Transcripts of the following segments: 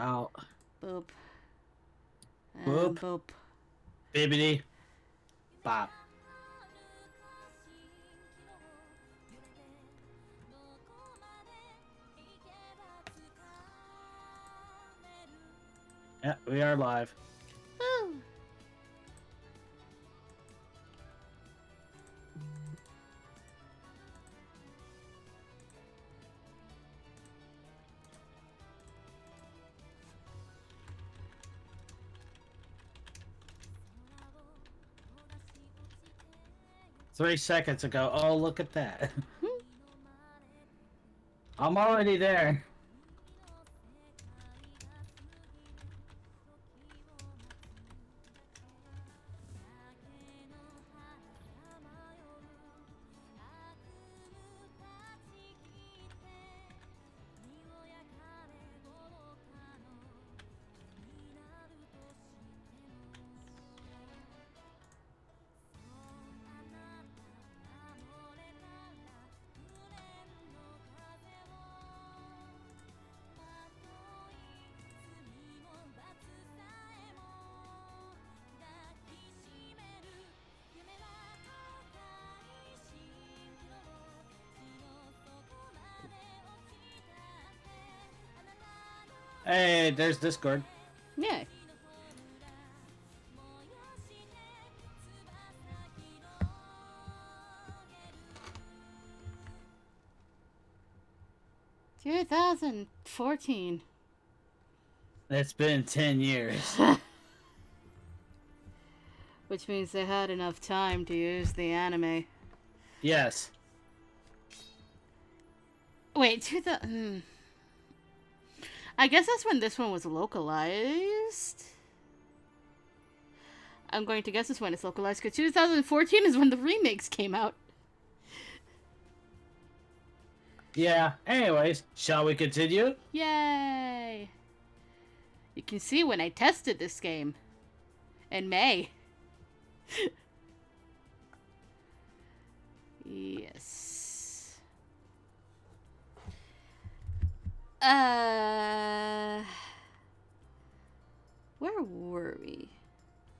Bow. Boop. Boop. Boop. Bibbity. Bop. Yeah, we are live. Woo! Three seconds ago. Oh, look at that. Hmm. I'm already there. Hey, there's Discord. Yeah. Two 2014. It's been 10 years. Which means they had enough time to use the anime. Yes. Wait, 2000. I guess that's when this one was localized. I'm going to guess this when it's localized because 2014 is when the remakes came out. Yeah. Anyways, shall we continue? Yay! You can see when I tested this game in May. Yes. Where were we?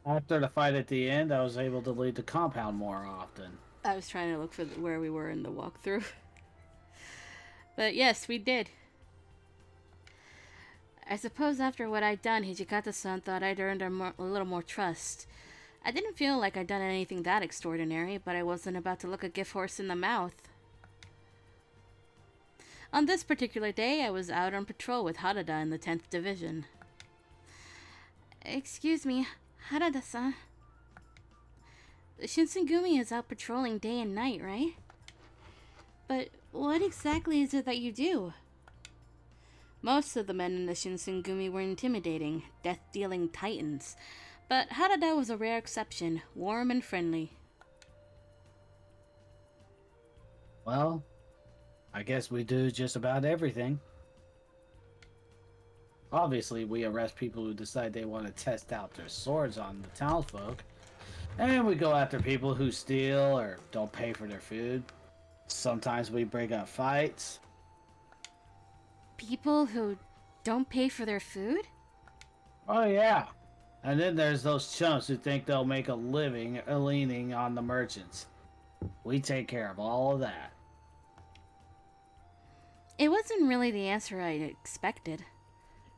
After the fight at the end, I was able to leave the compound more often. I was trying to look for where we were in the walkthrough. But yes, we did. I suppose after what I'd done, Hijikata-san thought I'd earned a little more trust. I didn't feel like I'd done anything that extraordinary, but I wasn't about to look a gift horse in the mouth. On this particular day, I was out on patrol with Harada in the 10th Division. Excuse me, Harada-san. The Shinsengumi is out patrolling day and night, right? But what exactly is it that you do? Most of the men in the Shinsengumi were intimidating, death-dealing titans, but Harada was a rare exception, warm and friendly. Well, I guess we do just about everything. Obviously, we arrest people who decide they want to test out their swords on the townsfolk. And we go after people who steal or don't pay for their food. Sometimes we break up fights. People who don't pay for their food? Oh, yeah. And then there's those chumps who think they'll make a living leaning on the merchants. We take care of all of that. It wasn't really the answer I expected.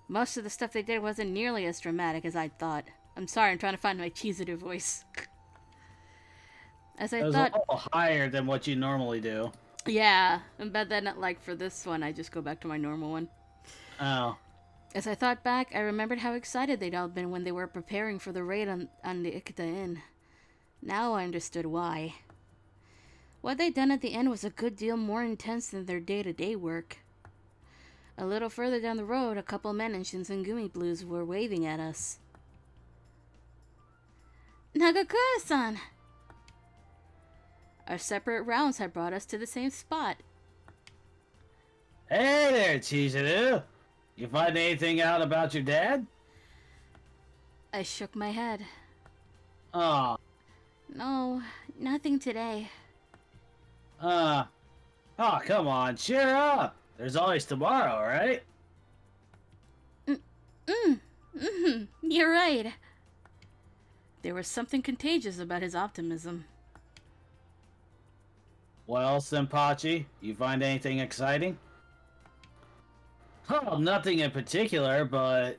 Most of the stuff they did wasn't nearly as dramatic as I'd thought. I'm sorry, I'm trying to find my Chizuru voice. As I It was thought... a little higher than what you normally do. Yeah, but then, like, for this one, I just go back to my normal one. Oh. As I thought back, I remembered how excited they'd all been when they were preparing for the raid on the Ikeda Inn. Now I understood why. What they'd done at the end was a good deal more intense than their day-to-day work. A little further down the road, a couple men in Shinsengumi blues were waving at us. Nagakura-san! Our separate rounds had brought us to the same spot. Hey there, Chizuru. You find anything out about your dad? I shook my head. Oh. No, nothing today. Oh, come on, cheer up. There's always tomorrow, right? You're right. There was something contagious about his optimism. Well, Senpachi, you find anything exciting? Oh, nothing in particular, but...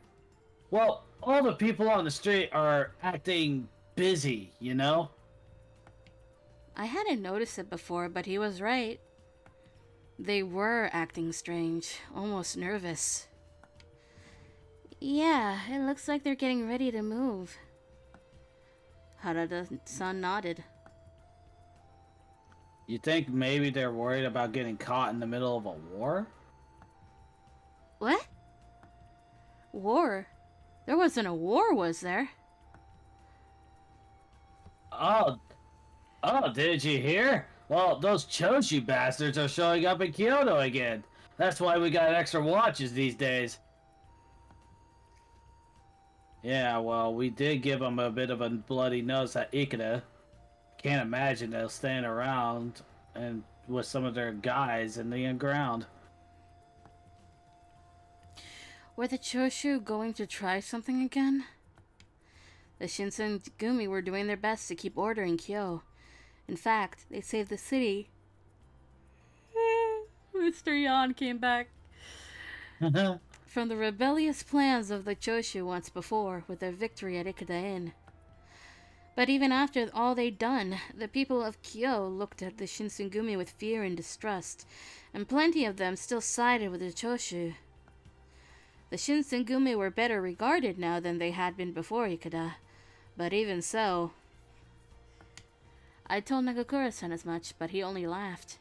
Well, all the people on the street are acting busy, you know? I hadn't noticed it before, but he was right. They were acting strange, almost nervous. Yeah, it looks like they're getting ready to move. Harada-san nodded. You think maybe they're worried about getting caught in the middle of a war? What? War? There wasn't a war, was there? Oh, did you hear? Well, those Choshi bastards are showing up in Kyoto again. That's why we got extra watches these days. Yeah, well, we did give them a bit of a bloody nose at Ikeda. Can't imagine they'll stand around and with some of their guys in the ground. Were the Choshu going to try something again? The Shinsengumi were doing their best to keep order in Kyo. In fact, they saved the city. Mr. Yan came back. From the rebellious plans of the Choshu once before with their victory at Ikeda Inn. But even after all they'd done, the people of Kyo looked at the Shinsengumi with fear and distrust, and plenty of them still sided with the Choshu. The Shinsengumi were better regarded now than they had been before Ikeda, but even so... I told Nagakura-san as much, but he only laughed.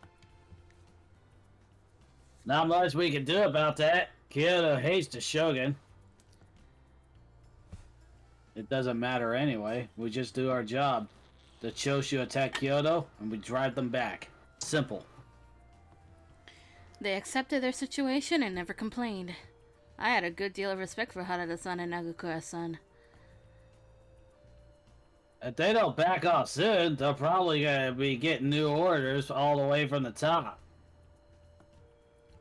Not much we can do about that. Kyoto hates the Shogun. It doesn't matter anyway. We just do our job. The Choshu attack Kyoto, and we drive them back. Simple. They accepted their situation and never complained. I had a good deal of respect for Harada-san and Nagakura-san. If they don't back off soon, they're probably gonna be getting new orders all the way from the top.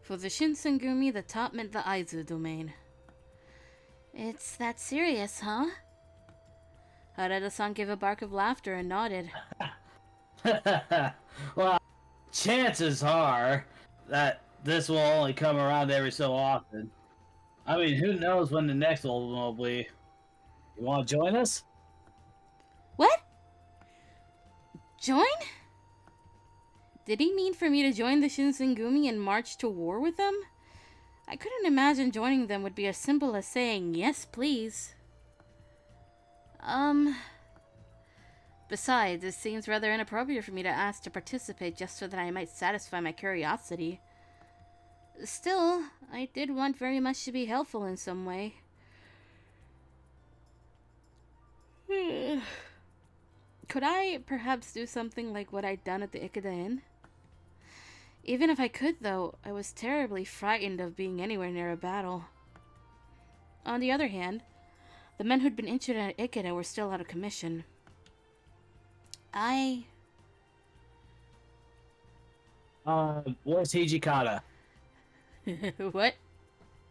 For the Shinsengumi, the top meant the Aizu domain. It's that serious, huh? Harada-san gave a bark of laughter and nodded. Well, chances are that this will only come around every so often. I mean, who knows when the next one will be. You want to join us? What? Join? Did he mean for me to join the Shinsengumi and march to war with them? I couldn't imagine joining them would be as simple as saying, yes, please. Besides, it seems rather inappropriate for me to ask to participate just so that I might satisfy my curiosity. Still, I did want very much to be helpful in some way. Could I perhaps do something like what I'd done at the Ikeda Inn? Even if I could, though, I was terribly frightened of being anywhere near a battle. On the other hand, the men who'd been injured at Ikeda were still out of commission. Where's Hijikata? What?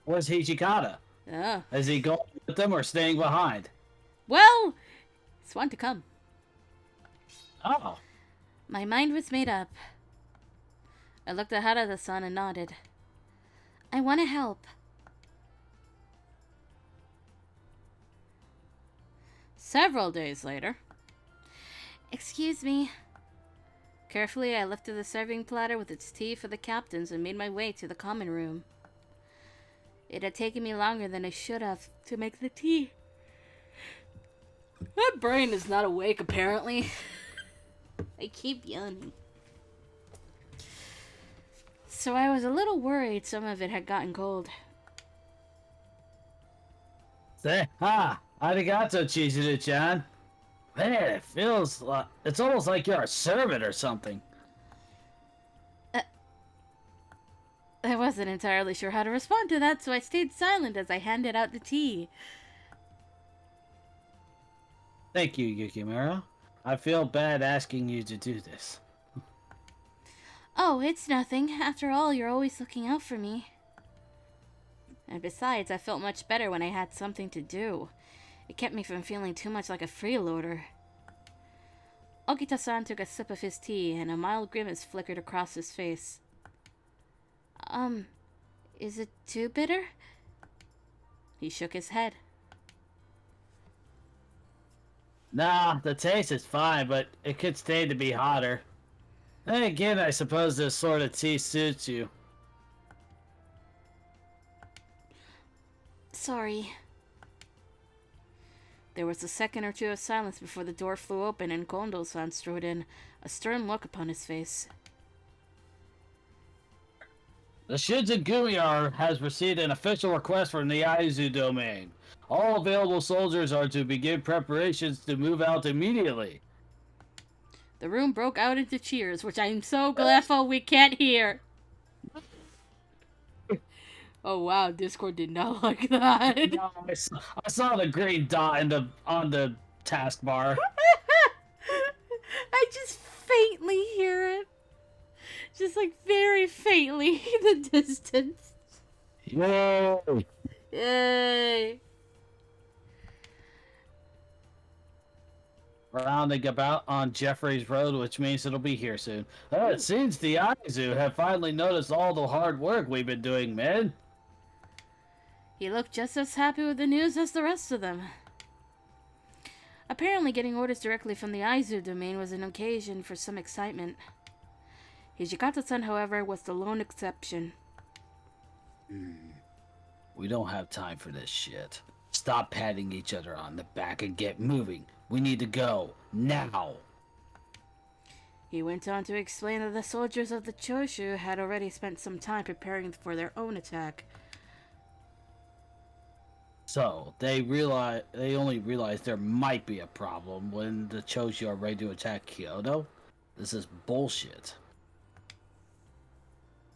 Where's Hijikata? Oh. Is he going with them or staying behind? Well, it's one to come. Oh. My mind was made up. I looked at Harada-san and nodded. I want to help. Several days later. Excuse me. Carefully, I lifted the serving platter with its tea for the captains and made my way to the common room. It had taken me longer than I should have to make the tea. My brain is not awake, apparently. I keep yawning. So I was a little worried some of it had gotten cold. Say, arigato, Chizuru-chan. Man, it feels like... It's almost like you're a servant or something. I wasn't entirely sure how to respond to that, so I stayed silent as I handed out the tea. Thank you, Yukimura. I feel bad asking you to do this. Oh, it's nothing. After all, you're always looking out for me. And besides, I felt much better when I had something to do. It kept me from feeling too much like a freeloader. Okita-san took a sip of his tea, and a mild grimace flickered across his face. Is it too bitter? He shook his head. Nah, the taste is fine, but it could stand to be hotter. Then again, I suppose this sort of tea suits you. Sorry. There was a second or two of silence before the door flew open and Kondo-san strode in, a stern look upon his face. The Shinzengumi has received an official request from the Aizu domain. All available soldiers are to begin preparations to move out immediately. The room broke out into cheers, which I'm so grateful we can't hear. Oh wow, Discord did not like that. No, I saw the green dot on the taskbar. I just faintly hear it. Just like very faintly in the distance. Yay! Yay! Rounding about on Jeffrey's Road, which means it'll be here soon. It seems the Aizu have finally noticed all the hard work we've been doing, man. He looked just as happy with the news as the rest of them. Apparently getting orders directly from the Aizu domain was an occasion for some excitement. Hijikata-san, however, was the lone exception. We don't have time for this shit. Stop patting each other on the back and get moving. We need to go. Now! He went on to explain that the soldiers of the Choshu had already spent some time preparing for their own attack. So, they only realized there might be a problem when the Choshu are ready to attack Kyoto? This is bullshit.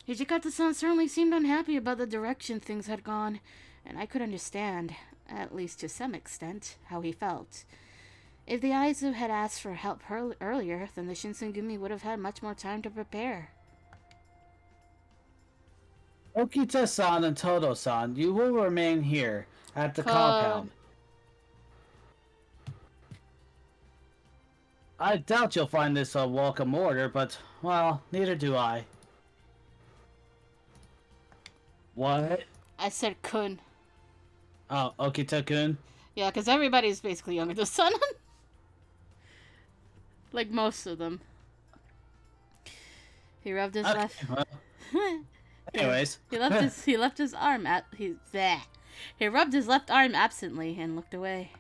Hijikata-san certainly seemed unhappy about the direction things had gone, and I could understand, at least to some extent, how he felt. If the Aizu had asked for help earlier, then the Shinsengumi would have had much more time to prepare. Okita-san and Todo-san, you will remain here at the compound. I doubt you'll find this a welcome order, but, well, neither do I. What? I said kun. Oh, Okita-kun? Yeah, because everybody's basically younger than Sun. Like most of them. He rubbed his left. Well, anyways, he left his arm at He rubbed his left arm absently and looked away.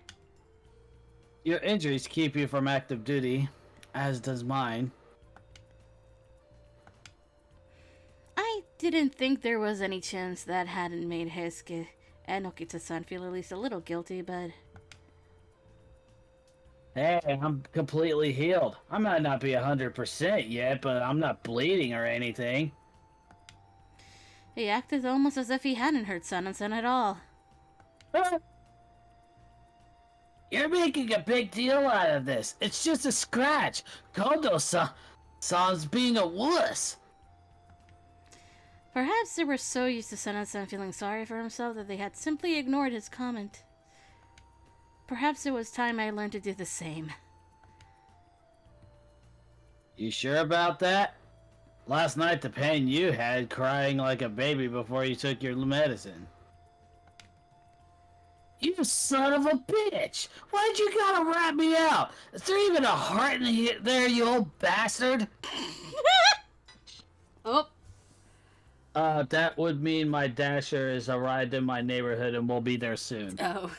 Your injuries keep you from active duty, as does mine. I didn't think there was any chance that hadn't made Heisuke and Okita-san feel at least a little guilty, but... Hey, I'm completely healed. I might not be 100% yet, but I'm not bleeding or anything. He acted almost as if he hadn't hurt Sun-san at all. You're making a big deal out of this. It's just a scratch. Kondo-san's being a wuss. Perhaps they were so used to Sun-san feeling sorry for himself that they had simply ignored his comment. Perhaps it was time I learned to do the same. You sure about that? Last night the pain you had crying like a baby before you took your medicine. You son of a bitch! Why'd you gotta rat me out? Is there even a heart in there, you old bastard? Oh. That would mean my Dasher has arrived in my neighborhood and will be there soon. Oh.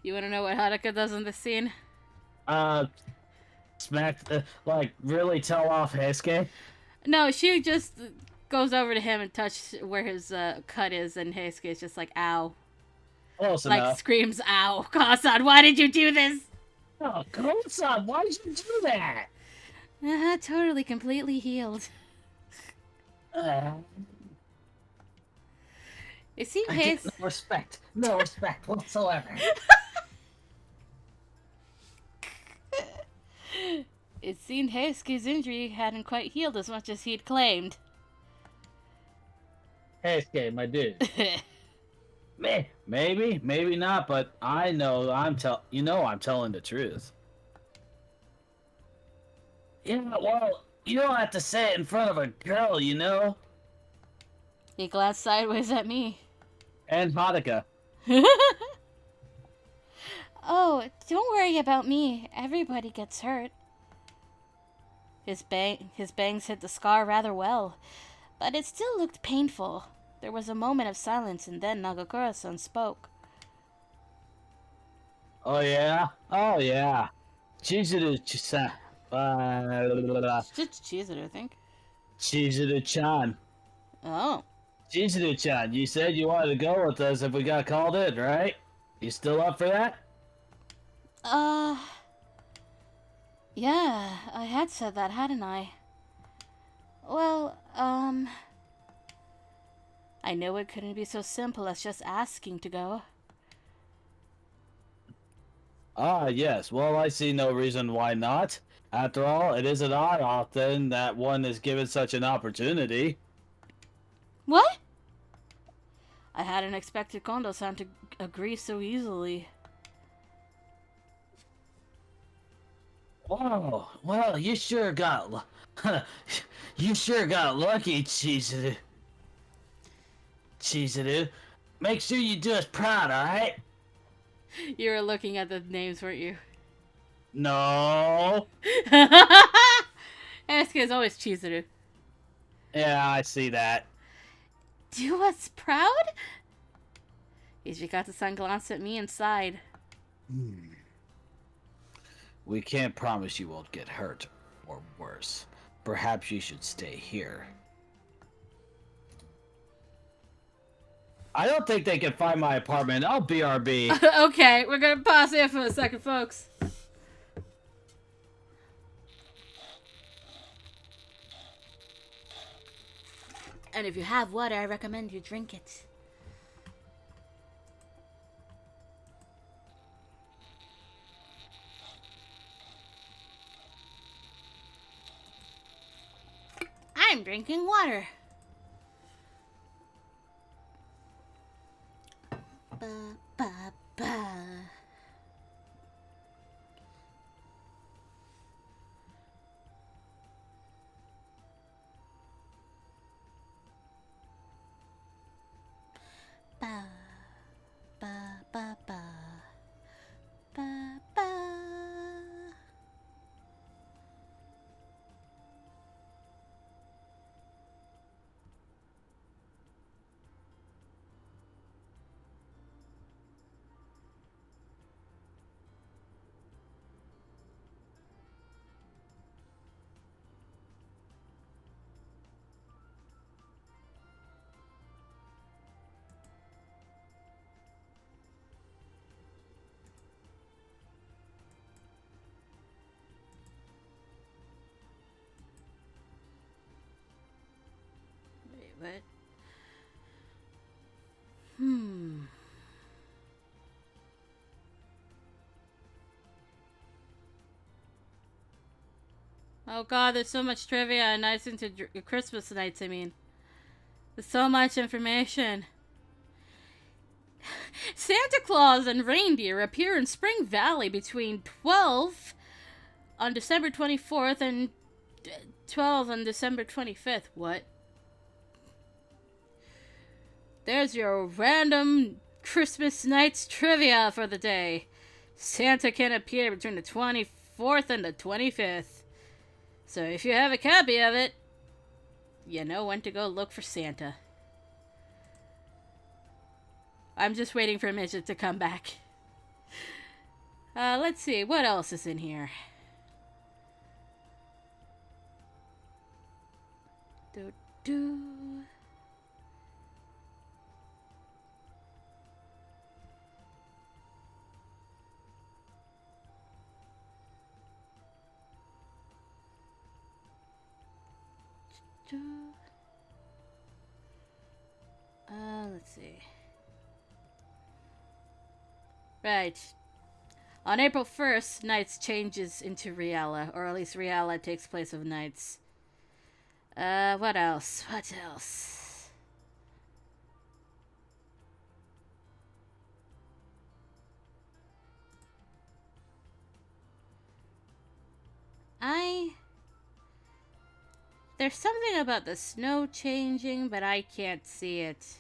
You wanna know what Haruka does in this scene? Really tell off Heisuke? No, she just goes over to him and touches where his cut is, and Heisuke is just like, ow. Close like, enough. screams, ow. Kasan, why did you do this? Oh, Kasan, why did you do that? Totally, completely healed. It seemed No respect whatsoever. It seemed Heisuke's injury hadn't quite healed as much as he'd claimed. Heisuke, my dude. Maybe, maybe not, but I know I'm telling the truth. Yeah, well, you don't have to say it in front of a girl, you know? He glanced sideways at me. And vodka. Oh, don't worry about me. Everybody gets hurt. His bangs hit the scar rather well, but it still looked painful. There was a moment of silence, and then Nagakura-san spoke. Oh yeah? Oh yeah. Chizuru-chan. Just cheese it, I think. Chizuru-chan. Oh. Chizuru-chan, you said you wanted to go with us if we got called in, right? You still up for that? Uh, yeah, I had said that, hadn't I? Well, I know it couldn't be so simple as just asking to go. Ah, yes. Well, I see no reason why not. After all, it isn't often that one is given such an opportunity. What? I hadn't expected Kondo-san to agree so easily. Wow. Well, you sure got lucky, Chizuru. Chizuru. Make sure you do us proud, alright? You were looking at the names, weren't you? No. Asuka is always Chizuru. Yeah, I see that. Do us proud? Ishikata-san glanced at me and sighed. We can't promise you won't get hurt, or worse. Perhaps you should stay here. I don't think they can find my apartment. I'll BRB. Okay, we're gonna pause here for a second, folks. And if you have water, I recommend you drink it. I'm drinking water. Ba, ba, ba. Ba, ba, ba, ba. Ba, ba. Wait, what? Oh god, there's so much trivia and nights into Christmas nights, I mean. There's so much information. Santa Claus and reindeer appear in Spring Valley between 12 on December 24th and 12 on December 25th. What? There's your random Christmas nights trivia for the day. Santa can appear between the 24th and the 25th. So if you have a copy of it, you know when to go look for Santa. I'm just waiting for Midget to come back. Let's see, what else is in here? Do. Let's see. Right. On April 1st, Nights changes into Riala, or at least Riala takes place of Nights. What else? What else? There's something about the snow changing, but I can't see it.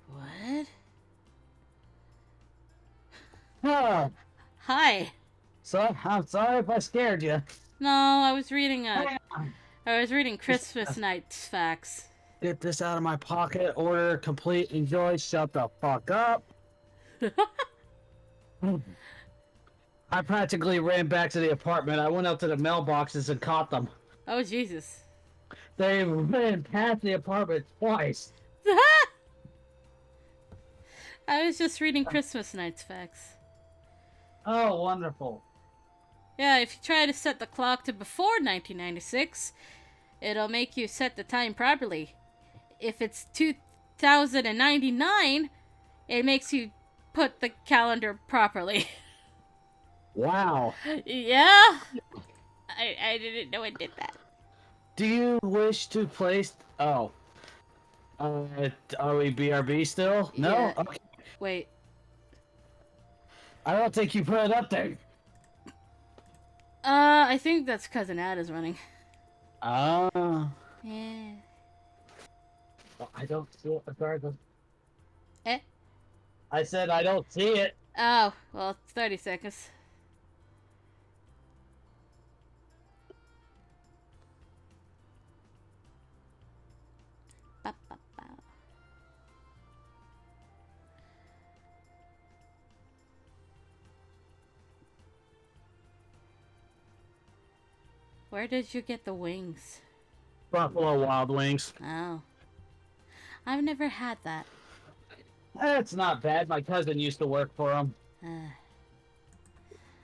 What? Oh, Hi. so I'm sorry if I scared you. No, I was reading Christmas Night's facts. Get this out of my pocket. Order complete. Enjoy. Shut the fuck up. I practically ran back to the apartment. I went up to the mailboxes and caught them. Oh, Jesus. They ran past the apartment twice. I was just reading Christmas Night's facts. Oh, wonderful. Yeah, if you try to set the clock to before 1996, it'll make you set the time properly. If it's 2099, it makes you put the calendar properly. Wow. Yeah? I didn't know it did that. Do you wish to place... Oh. Are we BRB still? No? Yeah. Okay. Wait. I don't think you put it up there. I think that's because an ad is running. Ah. Yeah. Well, I don't see it regardless. Eh? I said I don't see it. Oh, well, it's 30 seconds. Ba, ba, ba. Where did you get the wings? Buffalo Wild Wings. Oh. I've never had that. It's not bad. My cousin used to work for them.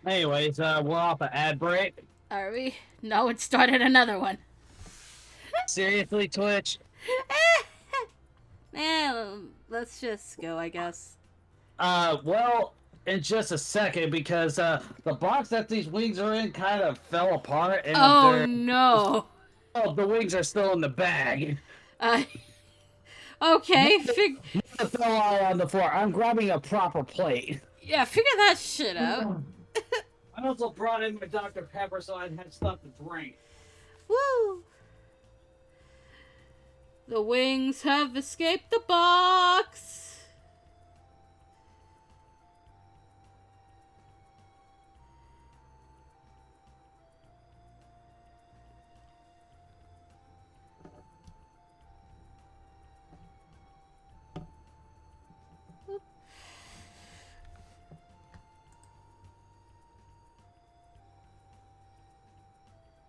Anyways, we're off an ad break. Are we? No, it started another one. Seriously, Twitch? Let's just go, I guess. Well, in just a second, because the box that these wings are in kind of fell apart, and Oh, no. oh, the wings are still in the bag. Okay, It fell all on the floor. I'm grabbing a proper plate. yeah, figure that shit out. I also brought in my Dr. Pepper so I'd have stuff to drink. Woo! The wings have escaped the box.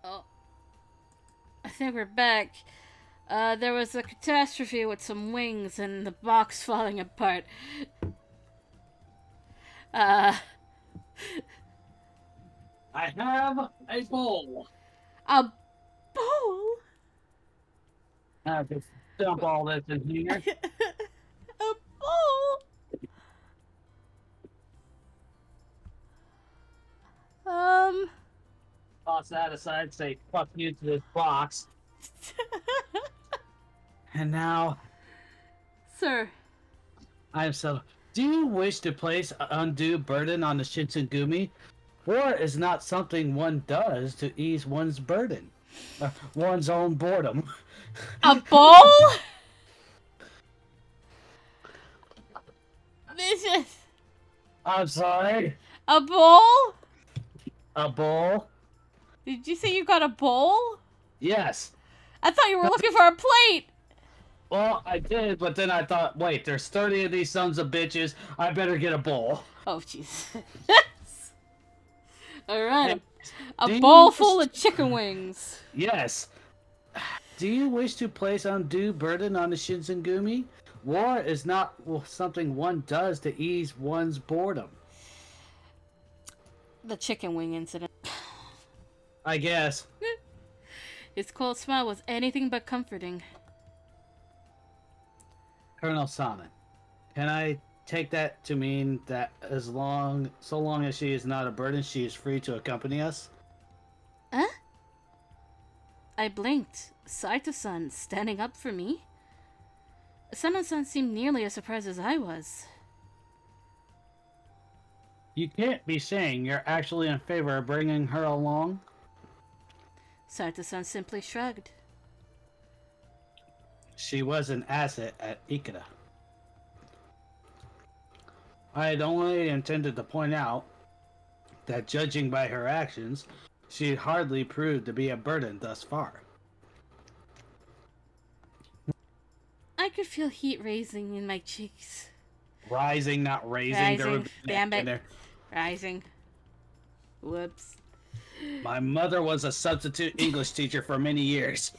Oh, I think we're back. There was a catastrophe with some wings and the box falling apart. I have a bowl. A bowl? I just dump all this in here. A bowl? Toss that aside, say fuck you to this box. And now, Sir. I am so. Do you wish to place an undue burden on the Shinsengumi? War is not something one does to ease one's burden, one's own boredom. A bowl? Vicious. I'm sorry. A bowl? A bowl? Did you say you got a bowl? Yes. I thought you were looking for a plate. Well, I did, but then I thought, wait, there's 30 of these sons of bitches. I better get a bowl. Oh, jeez. Alright. Do A you bowl wish- full of chicken wings. Yes. Do you wish to place undue burden on the Shinsengumi? War is not something one does to ease one's boredom. The chicken wing incident. I guess. His cold smile was anything but comforting. Colonel Sana, can I take that to mean that so long as she is not a burden, she is free to accompany us? Huh? I blinked. Saito-san standing up for me? Sana-san seemed nearly as surprised as I was. You can't be saying you're actually in favor of bringing her along? Saito-san simply shrugged. She was an asset at Ikeda. I had only intended to point out that judging by her actions, she hardly proved to be a burden thus far. I could feel heat rising in my cheeks. Rising, not raising. Rising. Damn it. Rising. Whoops. My mother was a substitute English teacher for many years.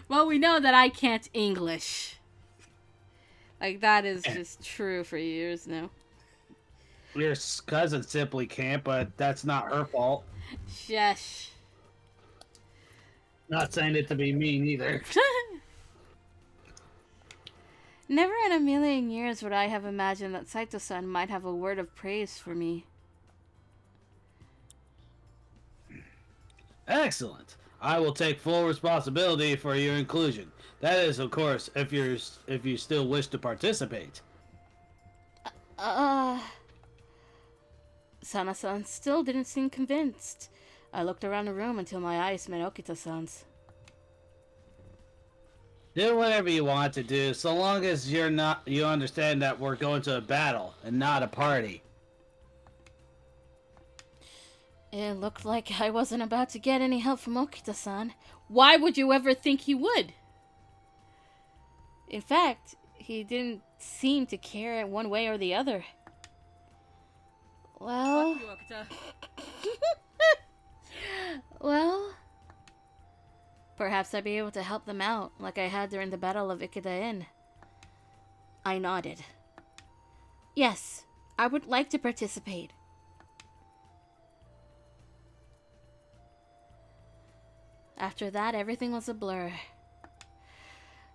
Well, we know that I can't English. Like, that is just true for years now. Your cousin simply can't, but that's not her fault. Shush. Not saying it to be mean either. Never in a million years would I have imagined that Saito-san might have a word of praise for me. Excellent. I will take full responsibility for your inclusion. That is, of course, if you still wish to participate. Sana-san still didn't seem convinced. I looked around the room until my eyes met Okita-san's. Do whatever you want to do, so long as you understand that we're going to a battle and not a party. It looked like I wasn't about to get any help from Okita-san. Why would you ever think he would? In fact, he didn't seem to care one way or the other. Well... well... perhaps I'd be able to help them out, like I had during the Battle of Ikeda Inn. I nodded. Yes, I would like to participate. After that, everything was a blur.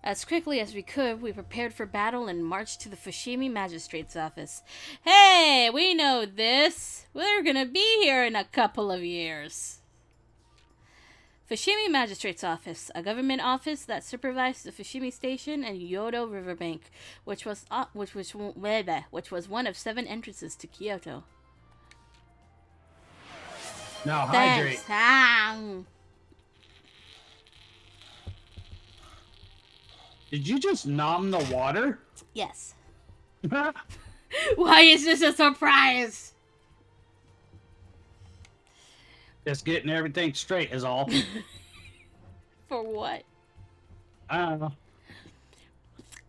As quickly as we could, we prepared for battle and marched to the Fushimi Magistrate's office. Hey, we know this! We're gonna be here in a couple of years. Fushimi Magistrate's Office, a government office that supervised the Fushimi Station and Yodo Riverbank, which was one of 7 entrances to Kyoto. Now hydrate. Thanks. Did you just nom the water? Yes. Why is this a surprise? Just getting everything straight is all. For what? I don't know.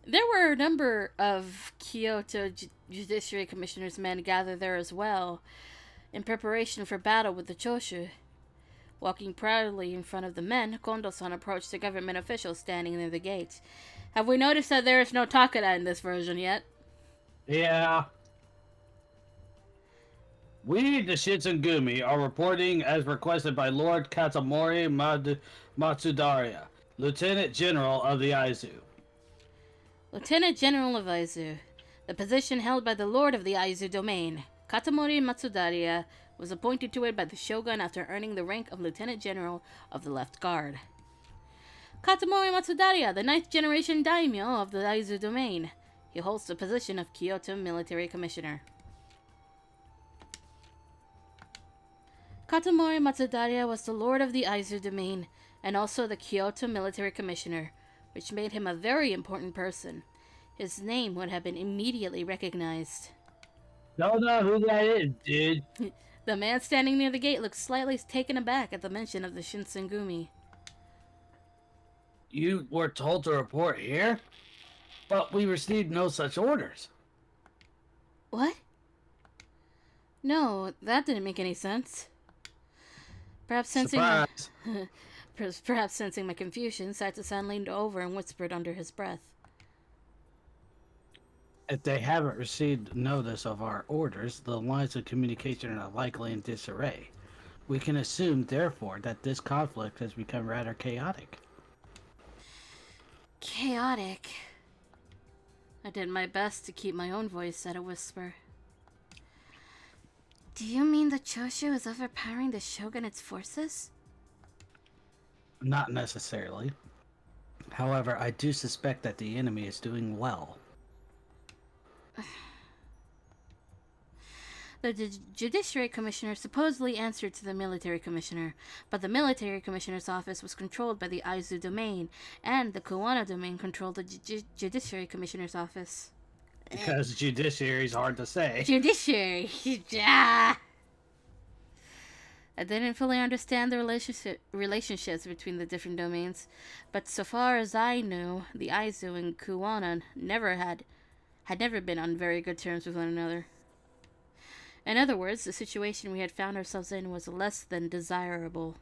There were a number of Kyoto Judiciary Commissioners' men gathered there as well, in preparation for battle with the Choshu. Walking proudly in front of the men, Kondo-san approached the government official standing near the gate. Have we noticed that there is no Takeda in this version yet? Yeah. We, the Shitsugumi, are reporting as requested by Lord Katamori Matsudaria, Lieutenant General of the Aizu. Lieutenant General of Aizu, the position held by the Lord of the Aizu domain. Katamori Matsudaria was appointed to it by the Shogun after earning the rank of Lieutenant General of the Left Guard. Katamori Matsudaria, the 9th generation daimyo of the Aizu domain. He holds the position of Kyoto Military Commissioner. Katamori Matsudaria was the Lord of the Aizu domain and also the Kyoto Military Commissioner, which made him a very important person. His name would have been immediately recognized. Don't know who that is, dude. The man standing near the gate looked slightly taken aback at the mention of the Shinsengumi. You were told to report here? But we received no such orders. What? No, that didn't make any sense. Perhaps sensing perhaps sensing my confusion, Saito-san leaned over and whispered under his breath. If they haven't received notice of our orders, the lines of communication are likely in disarray. We can assume, therefore, that this conflict has become rather chaotic. Chaotic? I did my best to keep my own voice at a whisper. Do you mean the Choshu is overpowering the Shogunate's forces? Not necessarily. However, I do suspect that the enemy is doing well. The Judiciary Commissioner supposedly answered to the Military Commissioner, but the Military Commissioner's office was controlled by the Aizu domain, and the Kuwana domain controlled the Judiciary Commissioner's office. Because judiciary is hard to say. Judiciary! Yeah. I didn't fully understand the relationships between the different domains, but so far as I knew, the Aizu and Kuwana had never been on very good terms with one another. In other words, the situation we had found ourselves in was less than desirable.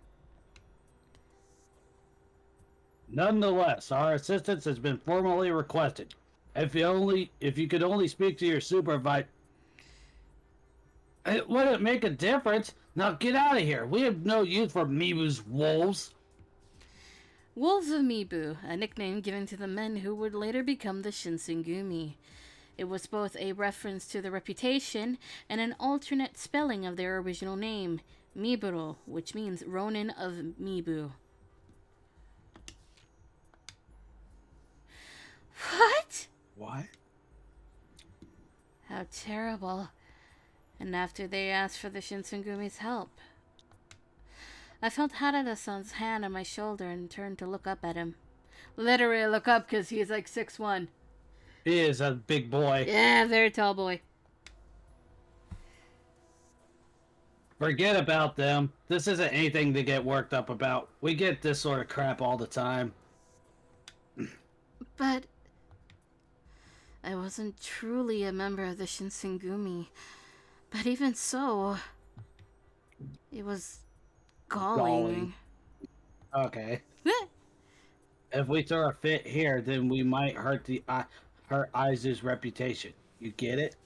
Nonetheless, our assistance has been formally requested. If you could only speak to your supervisor, it wouldn't make a difference. Now get out of here. We have no use for Mibu's wolves. Wolves of Mibu, a nickname given to the men who would later become the Shinsengumi. It was both a reference to their reputation and an alternate spelling of their original name, Miburo, which means Ronin of Mibu. What? What? How terrible. And after they asked for the Shinsengumi's help. I felt Harada-san's hand on my shoulder and turned to look up at him. Literally look up because he's like 6'1". He is a big boy. Yeah, very tall boy. Forget about them. This isn't anything to get worked up about. We get this sort of crap all the time. But I wasn't truly a member of the Shinsengumi. But even so, it was galling. Okay. If we throw a fit here, then we might hurt Aizu's reputation. You get it?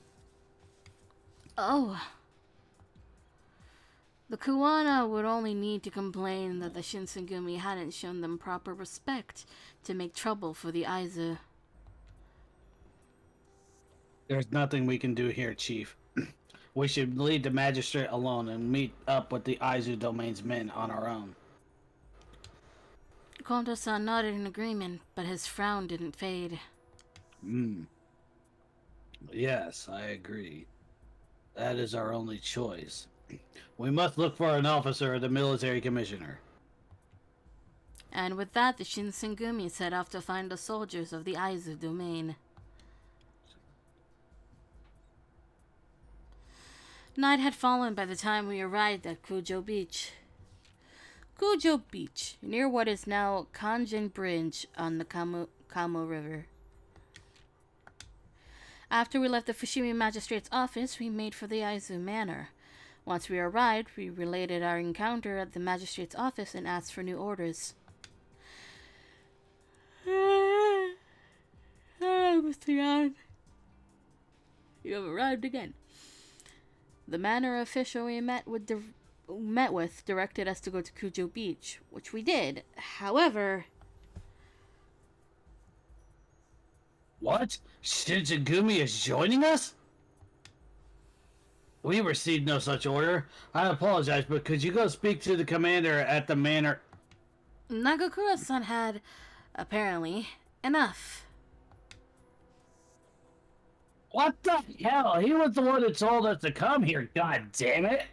Oh. The Kuwana would only need to complain that the Shinsengumi hadn't shown them proper respect to make trouble for the Aizu. There's nothing we can do here, Chief. We should leave the magistrate alone and meet up with the Aizu domain's men on our own. Kondo-san nodded in agreement, but his frown didn't fade. Yes, I agree. That is our only choice. We must look for an officer of the military commissioner. And with that, the Shinsengumi set off to find the soldiers of the Aizu domain. Night had fallen by the time we arrived at Kujo Beach. Kujo Beach, near what is now Kanjin Bridge on the Kamo River. After we left the Fushimi Magistrate's office, we made for the Aizu Manor. Once we arrived, we related our encounter at the Magistrate's office and asked for new orders. Mr. Yan, you have arrived again. The manor official we met with directed us to go to Kujo Beach, which we did. However... What? Shinsengumi is joining us? We received no such order. I apologize, but could you go speak to the commander at the manor? Nagakura-san had, apparently, enough. What the hell? He was the one that told us to come here, god damn it!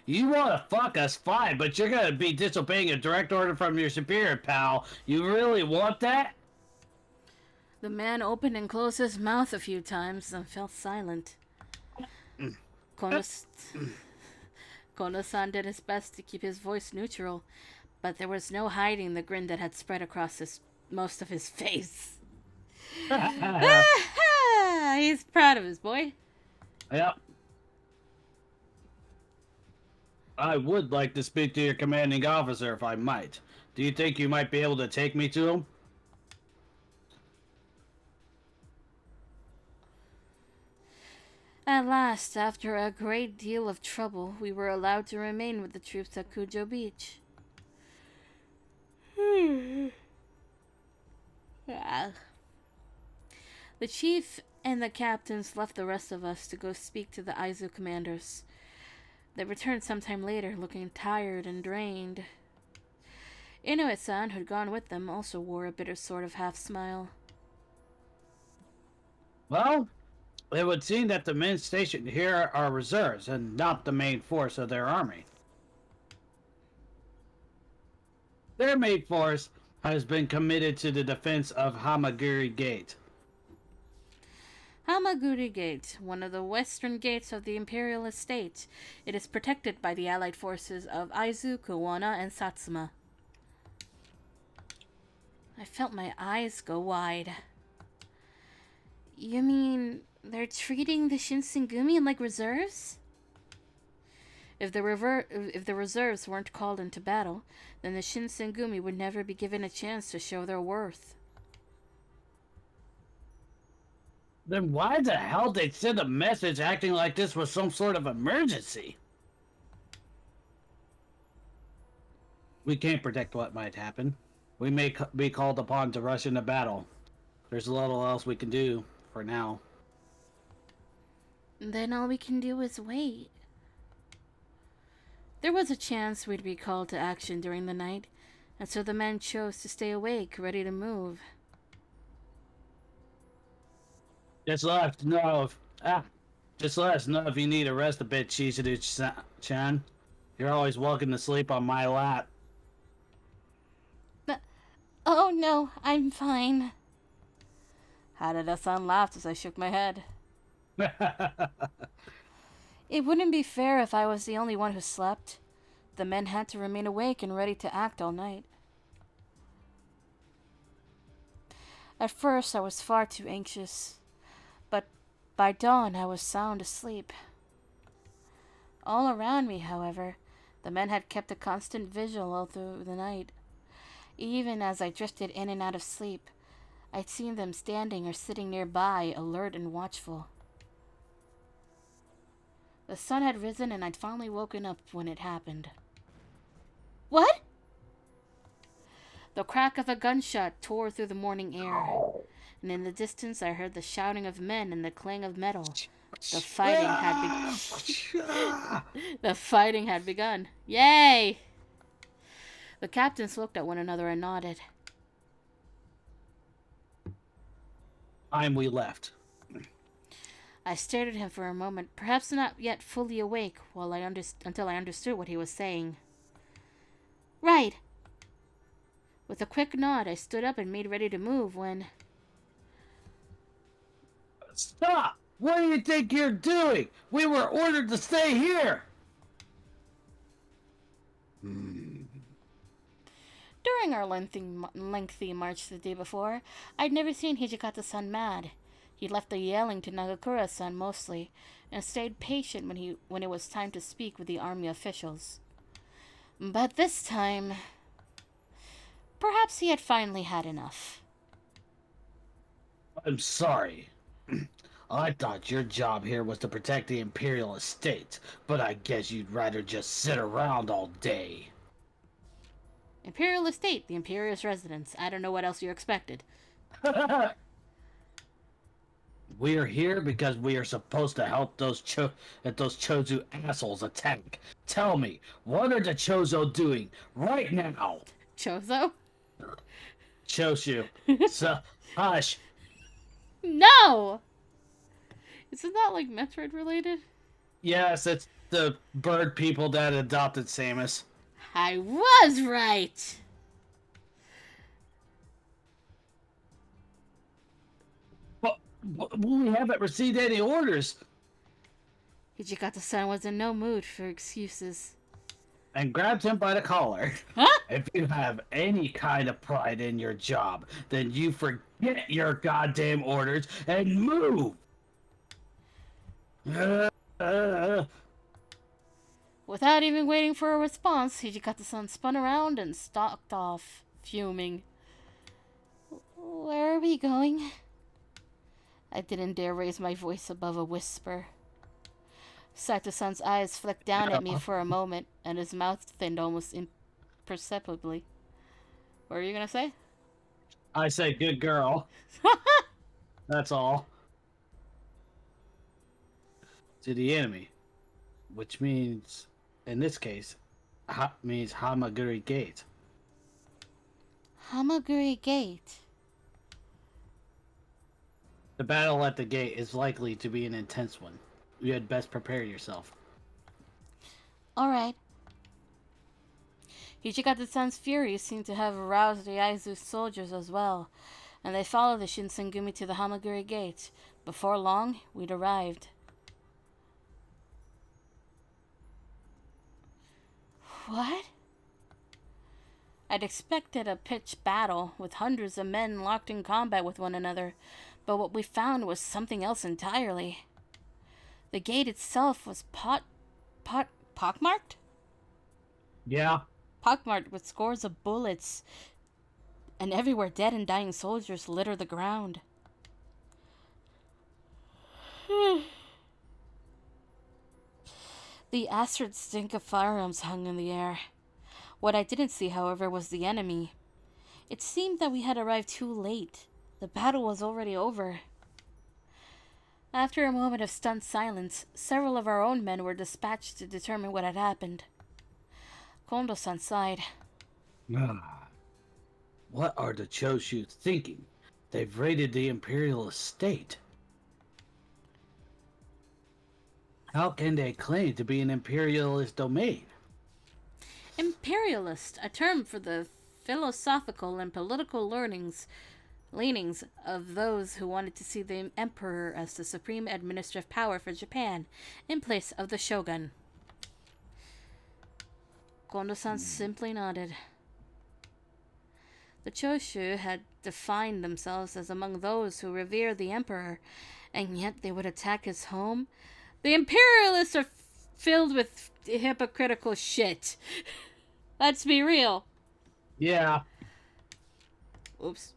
You want to fuck us, fine, but you're gonna be disobeying a direct order from your superior, pal. You really want that? The man opened and closed his mouth a few times and fell silent. Kono-san did his best to keep his voice neutral, but there was no hiding the grin that had spread across most of his face. He's proud of his boy. Yep. I would like to speak to your commanding officer if I might. Do you think you might be able to take me to him? At last, after a great deal of trouble, we were allowed to remain with the troops at Kujo Beach. The chief and the captains left the rest of us to go speak to the Aizu commanders. They returned sometime later, looking tired and drained. Inuit-san, who'd gone with them, also wore a bitter sort of half-smile. Well, it would seem that the men stationed here are reserves and not the main force of their army. Their main force has been committed to the defense of Hamaguri Gate. Hamaguri Gate, one of the western gates of the imperial estate. It is protected by the allied forces of Aizu, Kuwana, and Satsuma. I felt my eyes go wide. You mean they're treating the Shinsengumi like reserves? If the reserves weren't called into battle, then the Shinsengumi would never be given a chance to show their worth. Then why the hell they send a message acting like this was some sort of emergency? We can't predict what might happen. We may be called upon to rush into battle. There's little else we can do for now. Then all we can do is wait. There was a chance we'd be called to action during the night, and so the men chose to stay awake, ready to move. Just let us know if you need to rest a bit, Chizuru-chan. You're always welcome to sleep on my lap. Oh no, I'm fine. Harada-san laughed as I shook my head. It wouldn't be fair if I was the only one who slept. The men had to remain awake and ready to act all night. At first, I was far too anxious, but by dawn, I was sound asleep. All around me, however, the men had kept a constant vigil all through the night. Even as I drifted in and out of sleep, I'd seen them standing or sitting nearby, alert and watchful. The sun had risen and I'd finally woken up when it happened. What? The crack of a gunshot tore through the morning air, and in the distance I heard the shouting of men and the clang of metal. The fighting had begun. Yay! The captains looked at one another and nodded. Time we left. I stared at him for a moment, perhaps not yet fully awake, until I understood what he was saying. Right. With a quick nod, I stood up and made ready to move when... Stop! What do you think you're doing? We were ordered to stay here! During our lengthy march the day before, I'd never seen Hijikata-san mad. He left the yelling to Nagakura-san mostly, and stayed patient when it was time to speak with the army officials. But this time, perhaps he had finally had enough. I'm sorry. I thought your job here was to protect the Imperial Estate, but I guess you'd rather just sit around all day. Imperial Estate, the Imperious residence. I don't know what else you expected. We're here because we are supposed to help those Chozo assholes attack. Tell me, what are the Chozo doing right now? Chozo? Choshu. So, hush. No! Isn't that like Metroid related? Yes, it's the bird people that adopted Samus. I was right! But we haven't received any orders. Hijikata-san was in no mood for excuses. And grabbed him by the collar. Huh? If you have any kind of pride in your job, then you forget your goddamn orders and move! Without even waiting for a response, Hijikata-san spun around and stalked off, fuming. Where are we going? I didn't dare raise my voice above a whisper. Sato-san's eyes flicked down at me for a moment, and his mouth thinned almost imperceptibly. What were you gonna say? I say, good girl. That's all. To the enemy, which means, in this case, means Hamaguri Gate. Hamaguri Gate. The battle at the gate is likely to be an intense one. You had best prepare yourself. Alright. Hichikata-san's fury seemed to have aroused the Aizu soldiers as well, and they followed the Shinsengumi to the Hamaguri Gate. Before long, we'd arrived. What? I'd expected a pitched battle, with hundreds of men locked in combat with one another, but what we found was something else entirely. The gate itself was pockmarked? Yeah. Pockmarked with scores of bullets, and everywhere dead and dying soldiers litter the ground. The acrid stink of firearms hung in the air. What I didn't see, however, was the enemy. It seemed that we had arrived too late. The battle was already over. After a moment of stunned silence, several of our own men were dispatched to determine what had happened. Kondo-san sighed. What are the Choshu thinking? They've raided the Imperial estate. How can they claim to be an imperialist domain? Imperialist, a term for the philosophical and political leanings of those who wanted to see the emperor as the supreme administrative power for Japan, in place of the shogun. Kondo-san simply nodded. The Choshu had defined themselves as among those who revere the emperor, and yet they would attack his home? The imperialists are filled with hypocritical shit. Let's be real. Yeah. Oops.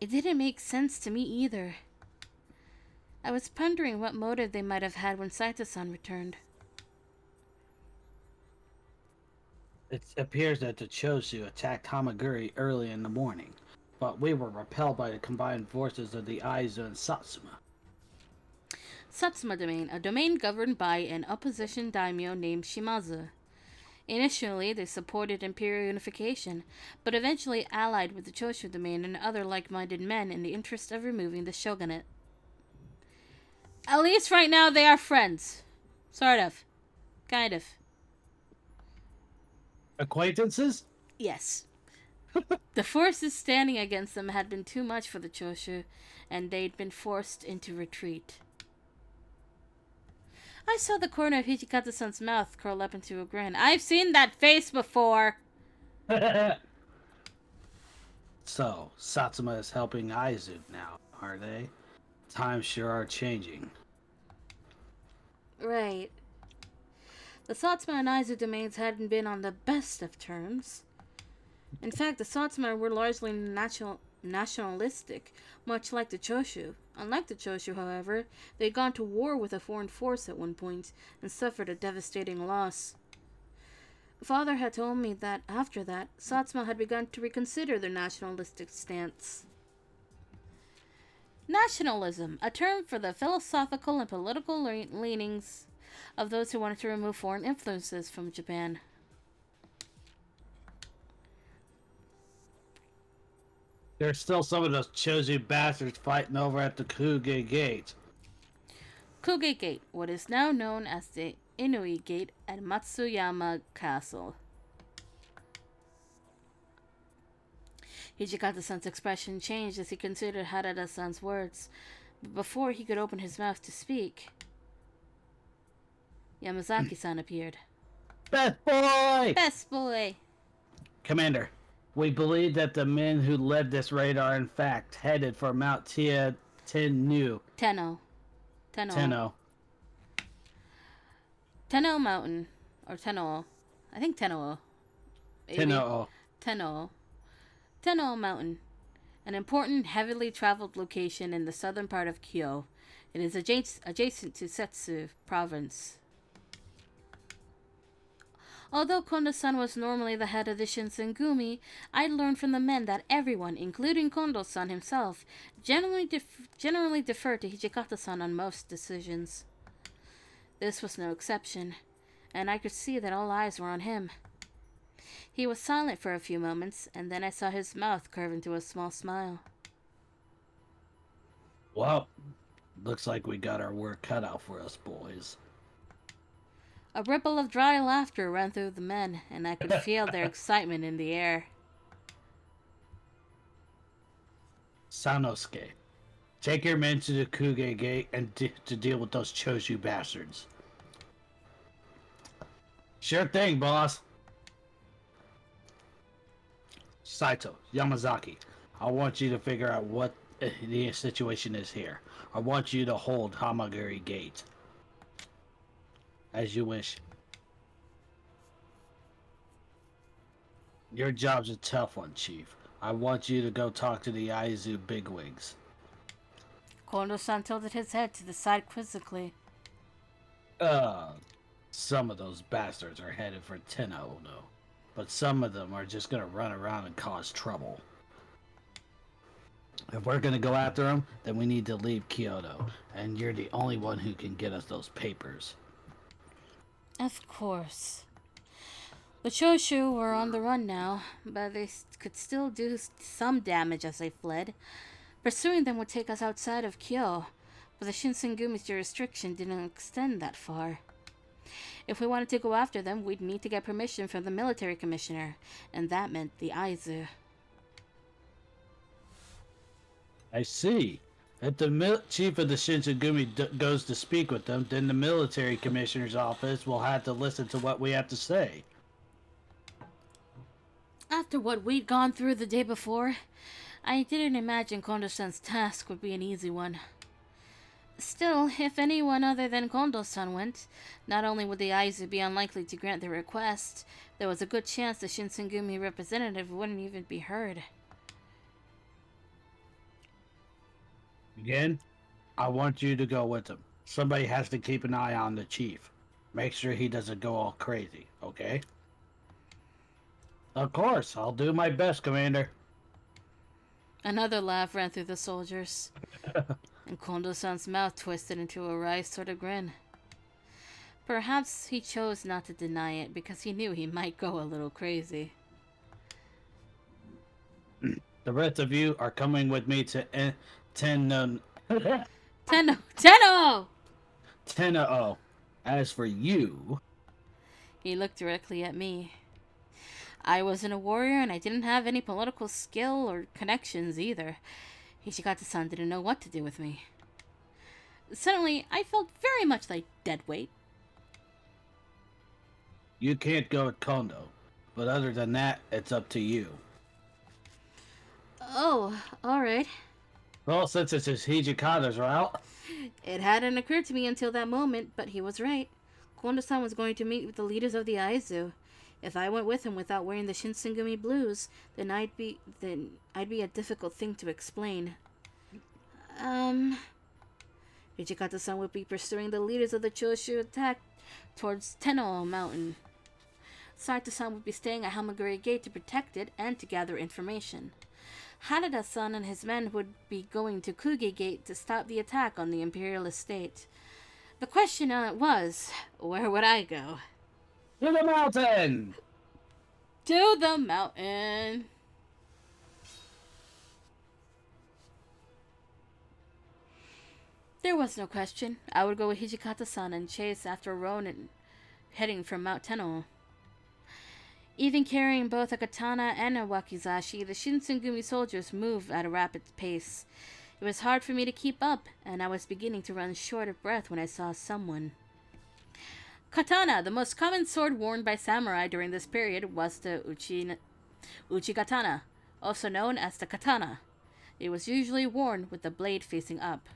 It didn't make sense to me either. I was pondering what motive they might have had when Saito-san returned. It appears that the Chosu attacked Hamaguri early in the morning, but we were repelled by the combined forces of the Aizu and Satsuma. Satsuma domain, a domain governed by an opposition daimyo named Shimazu. Initially, they supported imperial unification, but eventually allied with the Choshu domain and other like-minded men in the interest of removing the shogunate. At least right now they are friends. Sort of. Kind of. Acquaintances? Yes. The forces standing against them had been too much for the Choshu, and they'd been forced into retreat. I saw the corner of Hichikata-san's mouth curl up into a grin. I've seen that face before! So, Satsuma is helping Aizu now, are they? Times sure are changing. Right. The Satsuma and Aizu domains hadn't been on the best of terms. In fact, the Satsuma were largely nationalistic, much like the Choshu. Unlike the Choshu, however, they had gone to war with a foreign force at one point and suffered a devastating loss. Father had told me that after that, Satsuma had begun to reconsider their nationalistic stance. Nationalism, a term for the philosophical and political leanings of those who wanted to remove foreign influences from Japan. There's still some of those Chosu bastards fighting over at the Kuge Gate. Kuge Gate, what is now known as the Inui Gate at Matsuyama Castle. Hijikata-san's expression changed as he considered Harada-san's words, but before he could open his mouth to speak, Yamazaki-san appeared. Best boy! Best boy! Commander, we believe that the men who led this raid are in fact headed for Mount Tenno. Tenno Mountain. Or Tenno. I think Tenno. Tenno Mountain. An important, heavily traveled location in the southern part of Kyo. It is adjacent to Setsu Province. Although Kondo-san was normally the head of the Shinsengumi, I learned from the men that everyone, including Kondo-san himself, generally deferred to Hijikata-san on most decisions. This was no exception, and I could see that all eyes were on him. He was silent for a few moments, and then I saw his mouth curve into a small smile. Well, looks like we got our work cut out for us, boys. A ripple of dry laughter ran through the men, and I could feel their excitement in the air. Sanosuke, take your men to the Kuge Gate and to deal with those Choshu bastards. Sure thing, boss. Saito, Yamazaki, I want you to figure out what the situation is here. I want you to hold Hamaguri Gate. As you wish. Your job's a tough one, Chief. I want you to go talk to the Aizu bigwigs. Kondo-san tilted his head to the side quizzically. Some of those bastards are headed for Tenno, but some of them are just gonna run around and cause trouble. If we're gonna go after them, then we need to leave Kyoto, and you're the only one who can get us those papers. Of course. The Choshu were on the run now, but they could still do some damage as they fled. Pursuing them would take us outside of Kyo, but the Shinsengumi's jurisdiction didn't extend that far. If we wanted to go after them, we'd need to get permission from the military commissioner, and that meant the Aizu. I see. If the chief of the Shinsengumi goes to speak with them, then the military commissioner's office will have to listen to what we have to say. After what we'd gone through the day before, I didn't imagine Kondo-san's task would be an easy one. Still, if anyone other than Kondo-san went, not only would the Aizu be unlikely to grant their request, there was a good chance the Shinsengumi representative wouldn't even be heard. Again, I want you to go with him. Somebody has to keep an eye on the chief. Make sure he doesn't go all crazy, okay? Of course, I'll do my best, Commander. Another laugh ran through the soldiers, and Kondo-san's mouth twisted into a wry sort of grin. Perhaps he chose not to deny it because he knew he might go a little crazy. The rest of you are coming with me to Tenno. Tenno. As for you... He looked directly at me. I wasn't a warrior and I didn't have any political skill or connections either. Hijikata-san didn't know what to do with me. Suddenly, I felt very much like dead weight. You can't go with Kondo, but other than that, it's up to you. Oh, alright. Well, since it's Hijikata's route... It hadn't occurred to me until that moment, but he was right. Kondo-san was going to meet with the leaders of the Aizu. If I went with him without wearing the Shinsengumi blues, then I'd be a difficult thing to explain. Hijikata-san would be pursuing the leaders of the Choshu attack towards Tenno Mountain. Saito-san would be staying at Hamaguri Gate to protect it and to gather information. Harada-san and his men would be going to Kuge Gate to stop the attack on the Imperial Estate. The question was, where would I go? To the mountain! To the mountain! There was no question. I would go with Hijikata-san and chase after Ronin, heading from Mount Tenno. Even carrying both a katana and a wakizashi, the Shinsengumi soldiers moved at a rapid pace. It was hard for me to keep up, and I was beginning to run short of breath when I saw someone. Katana, the most common sword worn by samurai during this period, was the uchi katana, also known as the katana. It was usually worn with the blade facing up.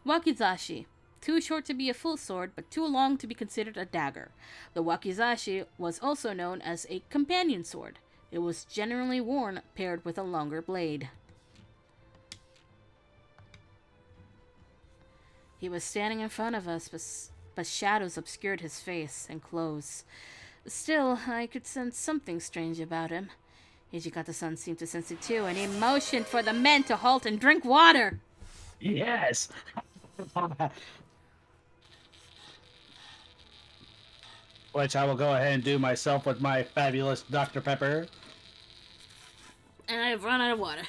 Wakizashi, too short to be a full sword, but too long to be considered a dagger. The wakizashi was also known as a companion sword. It was generally worn paired with a longer blade. He was standing in front of us, but shadows obscured his face and clothes. Still, I could sense something strange about him. Hijikata-san seemed to sense it too, and he motioned for the men to halt and drink water. Yes. Which I will go ahead and do myself with my fabulous Dr. Pepper. And I've run out of water.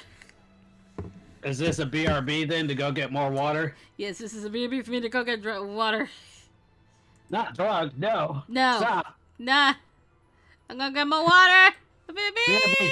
Is this a BRB then to go get more water? Yes, this is a BB for me to go get water. Not drugs, no. No. Stop. Nah. I'm gonna get more water. BB! BRB.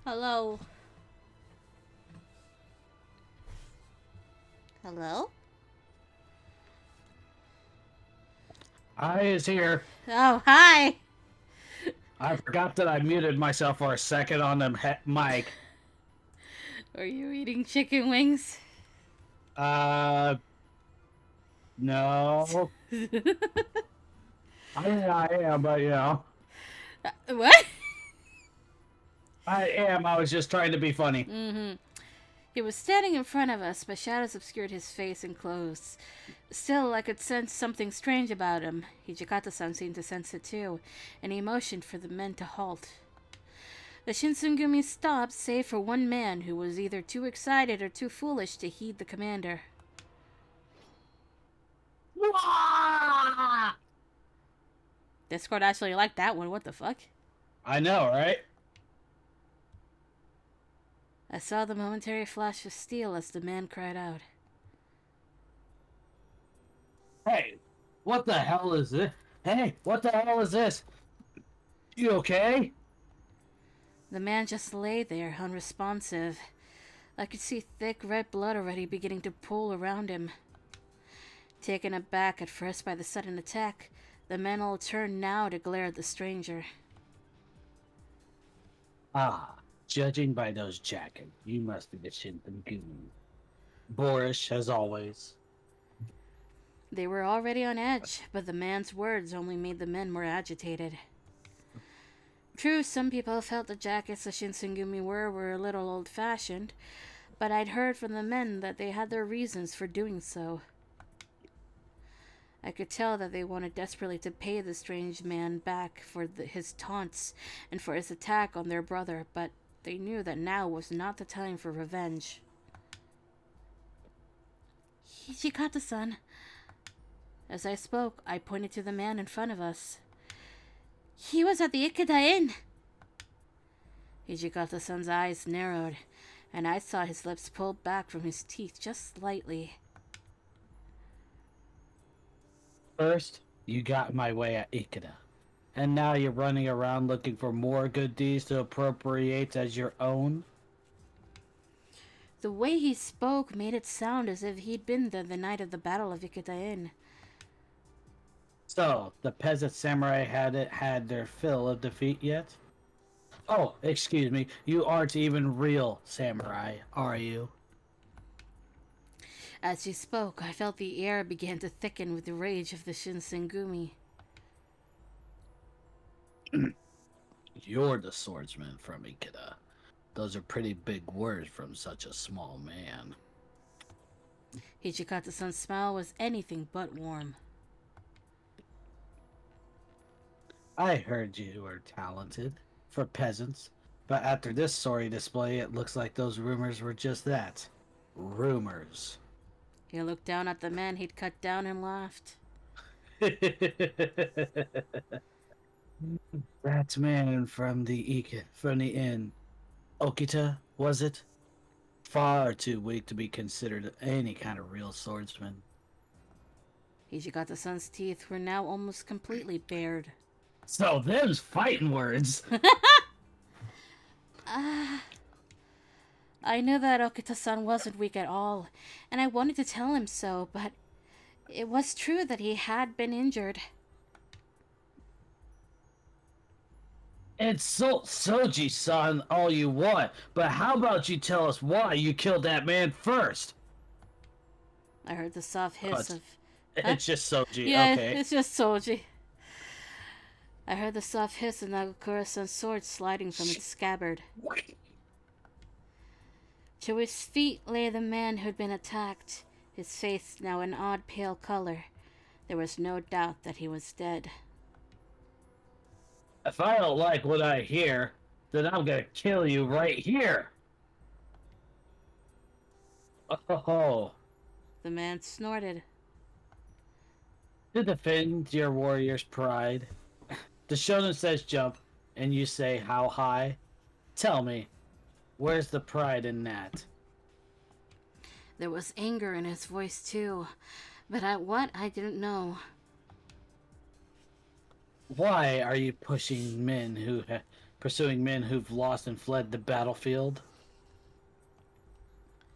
Hello? Hello? I is here. Oh, hi! I forgot that I muted myself for a second on the mic. Are you eating chicken wings? No. I am, but you know. What? I am. I was just trying to be funny. Mm-hmm. He was standing in front of us, but shadows obscured his face and clothes. Still, I could sense something strange about him. Hijikata-san seemed to sense it too, and he motioned for the men to halt. The Shinsengumi stopped, save for one man who was either too excited or too foolish to heed the commander. Discord actually liked that one. What the fuck? I know, right? I saw the momentary flash of steel as the man cried out. Hey, what the hell is this? Hey, what the hell is this? You okay? The man just lay there, unresponsive. I could see thick red blood already beginning to pool around him. Taken aback at first by the sudden attack, the men all turned now to glare at the stranger. Ah, judging by those jackets, you must be the Shinsengumi. Boorish, as always. They were already on edge, but the man's words only made the men more agitated. True, some people felt the jackets the Shinsengumi were a little old-fashioned, but I'd heard from the men that they had their reasons for doing so. I could tell that they wanted desperately to pay the strange man back for his taunts and for his attack on their brother, but they knew that now was not the time for revenge. Hijikata-san. As I spoke, I pointed to the man in front of us. He was at the Ikeda Inn. Hijikata-san's eyes narrowed, and I saw his lips pulled back from his teeth just slightly. First, you got in my way at Ikeda. And now you're running around looking for more good deeds to appropriate as your own? The way he spoke made it sound as if he'd been there the night of the Battle of Ikeda Inn. So, the peasant samurai hadn't had their fill of defeat yet? Oh, excuse me, you aren't even real samurai, are you? As he spoke, I felt the air began to thicken with the rage of the Shinsengumi. You're the swordsman from Ikeda. Those are pretty big words from such a small man. Hijikata-san's smile was anything but warm. I heard you were talented for peasants, but after this sorry display, it looks like those rumors were just that. Rumors. He looked down at the man he'd cut down and laughed. That man from the inn. Okita, was it? Far too weak to be considered any kind of real swordsman. Hijikata-san's teeth were now almost completely bared. So them's fighting words. I knew that Okita-san wasn't weak at all, and I wanted to tell him so, but it was true that he had been injured. Insult Soji-san all you want, but how about you tell us why you killed that man first? I heard the soft hiss of... It's just Soji, Yeah, okay. it's just Soji. I heard the soft hiss of Nagakura-san's sword sliding from its scabbard. To his feet lay the man who'd been attacked, his face now an odd pale color. There was no doubt that he was dead. If I don't like what I hear, then I'm gonna kill you right here. Oh. The man snorted. To defend your warrior's pride. The shonen says jump, and you say how high? Tell me, where's the pride in that? There was anger in his voice too, but at what I didn't know. Why are you pursuing men who've lost and fled the battlefield?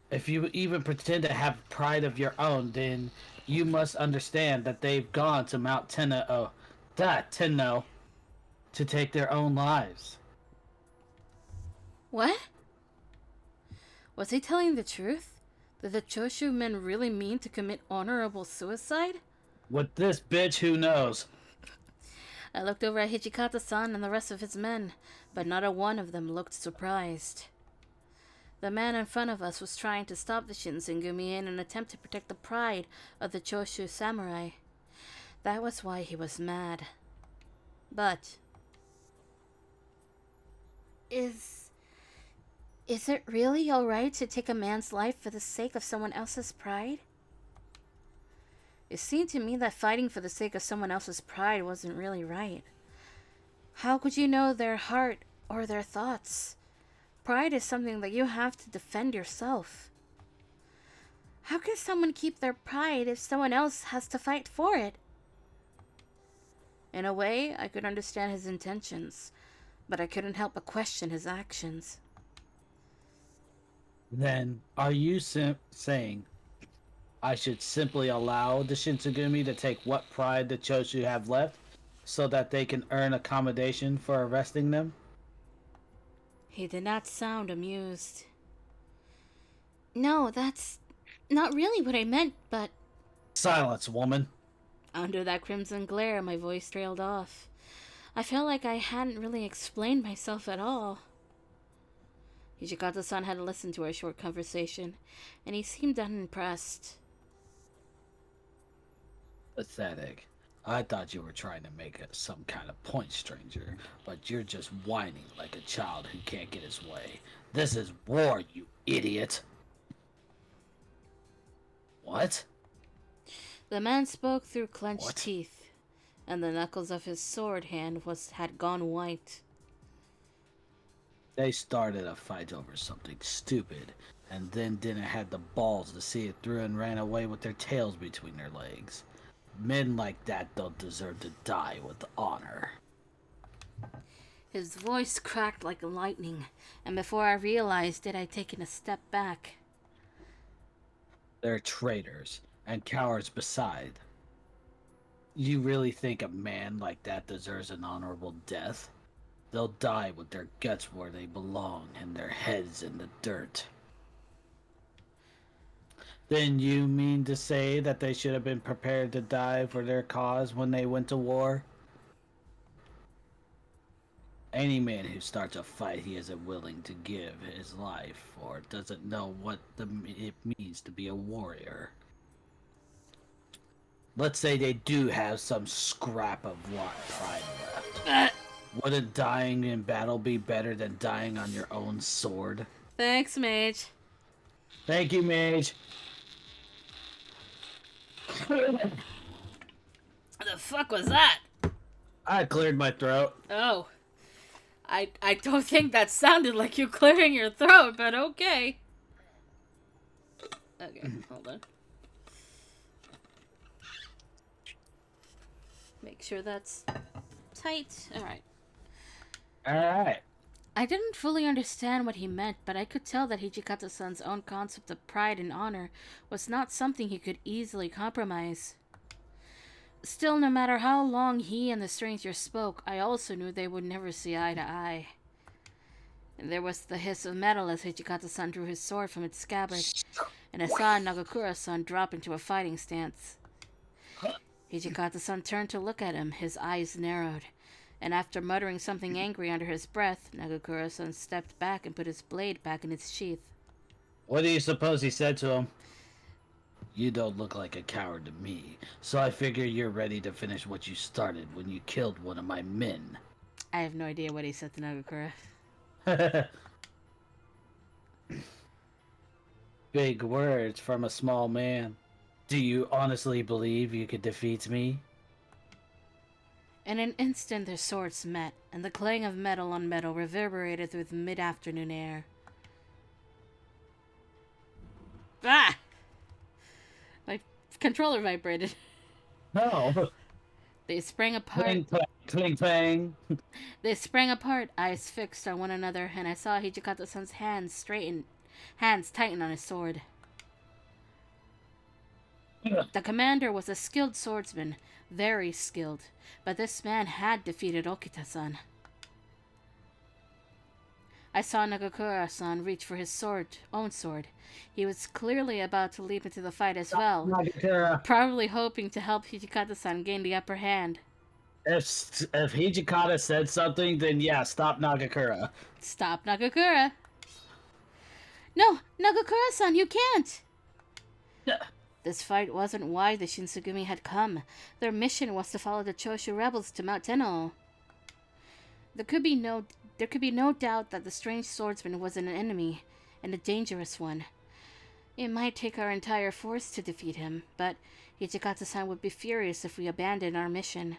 If you even pretend to have pride of your own, then you must understand that they've gone to Mount Tenno to take their own lives. What? Was he telling the truth? Did the Choshu men really mean to commit honorable suicide? With this bitch, who knows? I looked over at Hijikata-san and the rest of his men, but not a one of them looked surprised. The man in front of us was trying to stop the Shinsengumi in an attempt to protect the pride of the Choshu samurai. That was why he was mad. But is it really alright to take a man's life for the sake of someone else's pride? It seemed to me that fighting for the sake of someone else's pride wasn't really right. How could you know their heart or their thoughts? Pride is something that you have to defend yourself. How can someone keep their pride if someone else has to fight for it? In a way, I could understand his intentions, but I couldn't help but question his actions. Then, are you saying I should simply allow the Shinsengumi to take what pride the Choshu have left so that they can earn accommodation for arresting them? He did not sound amused. No, that's not really what I meant, but... Silence, woman. Under that crimson glare, my voice trailed off. I felt like I hadn't really explained myself at all. Hijikata-san had listened to our short conversation, and he seemed unimpressed. Pathetic. I thought you were trying to make some kind of point, stranger, but you're just whining like a child who can't get his way. This is war, you idiot. What? The man spoke through clenched teeth, and the knuckles of his sword hand had gone white. They started a fight over something stupid, and then didn't have the balls to see it through and ran away with their tails between their legs. Men like that don't deserve to die with honor. His voice cracked like lightning, and before I realized it, I'd taken a step back. They're traitors, and cowards beside. You really think a man like that deserves an honorable death? They'll die with their guts where they belong and their heads in the dirt. Then you mean to say that they should have been prepared to die for their cause when they went to war? Any man who starts a fight he isn't willing to give his life for doesn't know what it means to be a warrior. Let's say they do have some scrap of pride left. Wouldn't dying in battle be better than dying on your own sword? Thanks, Mage. Thank you, Mage. What the fuck was that? I cleared my throat. Oh. I don't think that sounded like you clearing your throat, but okay. Okay, hold on. Make sure that's tight. Alright. Alright. I didn't fully understand what he meant, but I could tell that Hijikata-san's own concept of pride and honor was not something he could easily compromise. Still, no matter how long he and the stranger spoke, I also knew they would never see eye to eye. And there was the hiss of metal as Hijikata-san drew his sword from its scabbard, and I saw Nagakura-san drop into a fighting stance. Hijikata-san turned to look at him, his eyes narrowed, and after muttering something angry under his breath, Nagakura-san stepped back and put his blade back in its sheath. What do you suppose he said to him? You don't look like a coward to me, so I figure you're ready to finish what you started when you killed one of my men. I have no idea what he said to Nagakura. Big words from a small man. Do you honestly believe you could defeat me? In an instant their swords met, and the clang of metal on metal reverberated through the mid-afternoon air. Ah! My controller vibrated. No. They sprang apart. Cling, clang, cling, clang. They sprang apart, eyes fixed on one another, and I saw Hijikata-san's hands tighten on his sword. The commander was a skilled swordsman, very skilled, but this man had defeated Okita-san. I saw Nagakura-san reach for his own sword. He was clearly about to leap into the fight as well, Nagakura. probably hoping to help Hijikata-san gain the upper hand. If Hijikata said something, then yeah, stop Nagakura. Stop Nagakura! No, Nagakura-san, you can't! Yeah. This fight wasn't why the Shinsengumi had come. Their mission was to follow the Choshu rebels to Mount Tenno. There could be no doubt that the strange swordsman was an enemy, and a dangerous one. It might take our entire force to defeat him, but Hijikata-san would be furious if we abandoned our mission.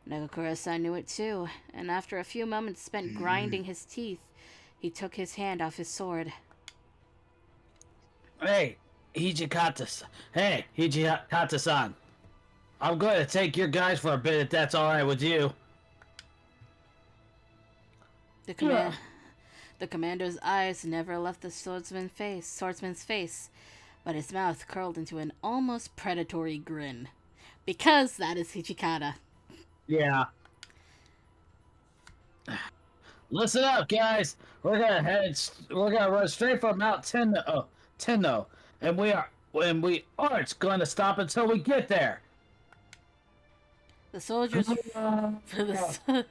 Nagakura-san knew it too, and after a few moments spent grinding his teeth, he took his hand off his sword. Hey, Hijikata-san. I'm going to take your guys for a bit if that's alright with you. The commander's eyes never left the swordsman's face, but his mouth curled into an almost predatory grin. Because that is Hijikata. Yeah. Listen up, guys. We're gonna run straight for Mount Tenno, and we aren't going to stop until we get there. The soldiers, the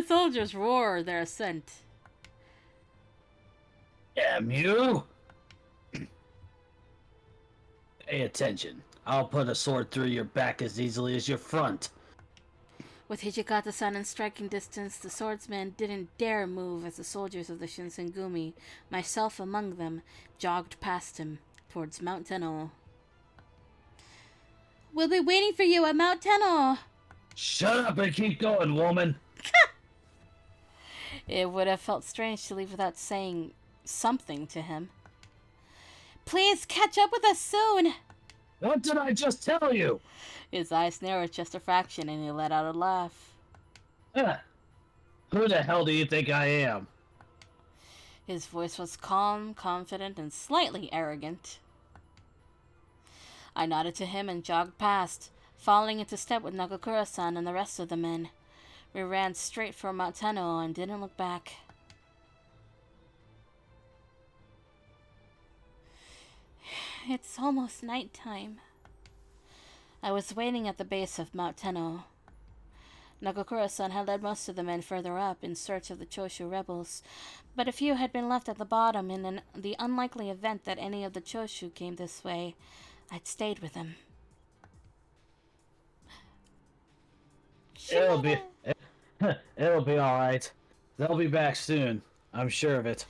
soldiers roar their assent. Damn you! Pay attention. I'll put a sword through your back as easily as your front. With Hijikata-san in striking distance, the swordsman didn't dare move as the soldiers of the Shinsengumi, myself among them, jogged past him towards Mount Tenno. We'll be waiting for you at Mount Tenno! Shut up and keep going, woman! It would have felt strange to leave without saying something to him. Please catch up with us soon! What did I just tell you? His eyes narrowed just a fraction and he let out a laugh. Who the hell do you think I am? His voice was calm, confident, and slightly arrogant. I nodded to him and jogged past, falling into step with Nagakura-san and the rest of the men. We ran straight for Mount Tenno and didn't look back. It's almost nighttime. I was waiting at the base of Mount Tenno. Nagakura-san had led most of the men further up in search of the Choshu rebels, but a few had been left at the bottom in the unlikely event that any of the Choshu came this way. I'd stayed with them. It'll be alright. They'll be back soon. I'm sure of it.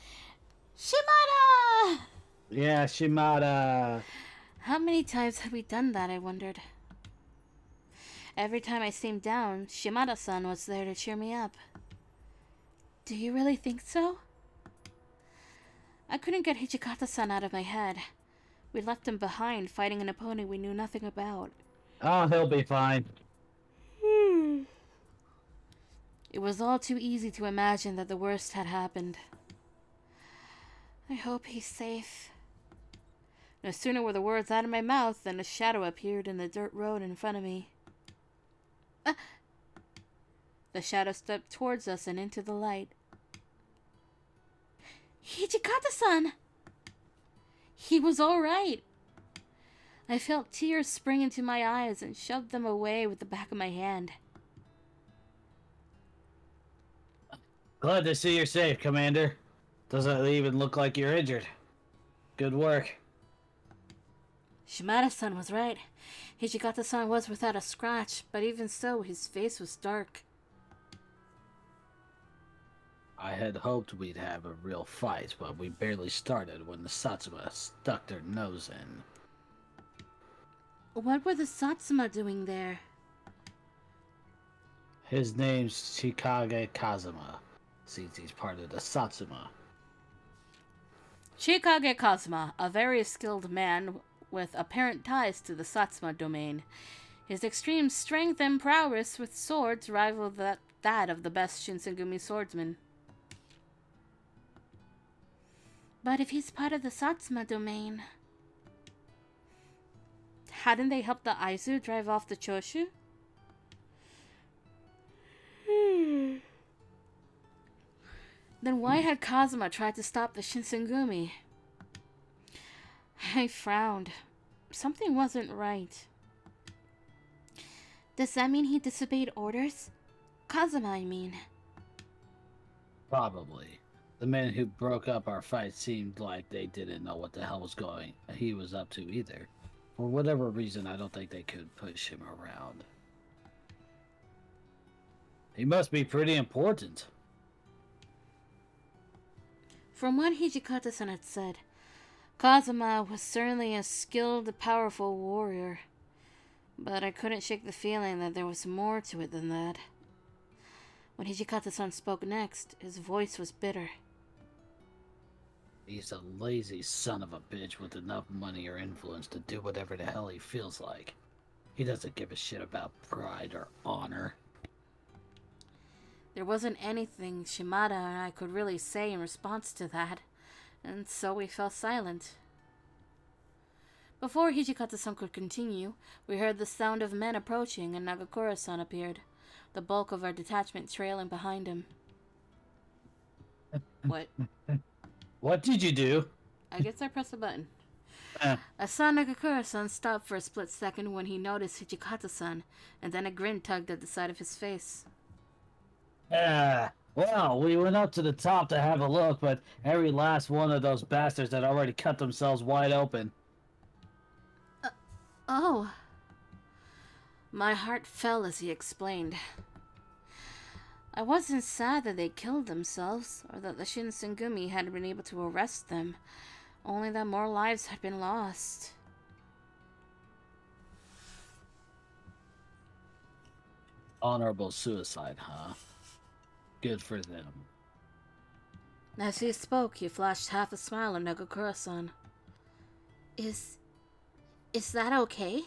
Shimada! Yeah, Shimada. How many times have we done that, I wondered. Every time I seemed down, Shimada-san was there to cheer me up. Do you really think so? I couldn't get Hijikata-san out of my head. We left him behind, fighting an opponent we knew nothing about. Oh, he'll be fine. It was all too easy to imagine that the worst had happened. I hope he's safe. No sooner were the words out of my mouth than a shadow appeared in the dirt road in front of me. The shadow stepped towards us and into the light. Hijikata-san! He was all right. I felt tears spring into my eyes and shoved them away with the back of my hand. Glad to see you're safe, Commander. Doesn't even look like you're injured. Good work. Shimada-san was right. Hijikata-san was without a scratch, but even so, his face was dark. I had hoped we'd have a real fight, but we barely started when the Satsuma stuck their nose in. What were the Satsuma doing there? His name's Chikage Kazuma, since he's part of the Satsuma. Chikage Kazuma, a very skilled man with apparent ties to the Satsuma domain. His extreme strength and prowess with swords rivaled that of the best Shinsengumi swordsman. But if he's part of the Satsuma domain, hadn't they helped the Aizu drive off the Choshu? Then why had Kazuma tried to stop the Shinsengumi? I frowned. Something wasn't right. Does that mean he disobeyed orders? Kazuma, I mean. Probably. The men who broke up our fight seemed like they didn't know what the hell he was up to either. For whatever reason, I don't think they could push him around. He must be pretty important. From what Hijikata-san had said, Kazuma was certainly a skilled, powerful warrior. But I couldn't shake the feeling that there was more to it than that. When Hijikata-san spoke next, his voice was bitter. He's a lazy son of a bitch with enough money or influence to do whatever the hell he feels like. He doesn't give a shit about pride or honor. There wasn't anything Shimada and I could really say in response to that, and so we fell silent. Before Hijikata-san could continue, we heard the sound of men approaching and Nagakura-san appeared, the bulk of our detachment trailing behind him. What? What did you do? I guess I pressed a button. I saw Nagakura-san stop for a split second when he noticed Hijikata-san, and then a grin tugged at the side of his face. Well, we went up to the top to have a look, but every last one of those bastards had already cut themselves wide open. Oh. My heart fell as he explained. I wasn't sad that they killed themselves, or that the Shinsengumi had been able to arrest them, only that more lives had been lost. Honorable suicide, huh? Good for them. As he spoke, he flashed half a smile at Nagakura-san. Is that okay?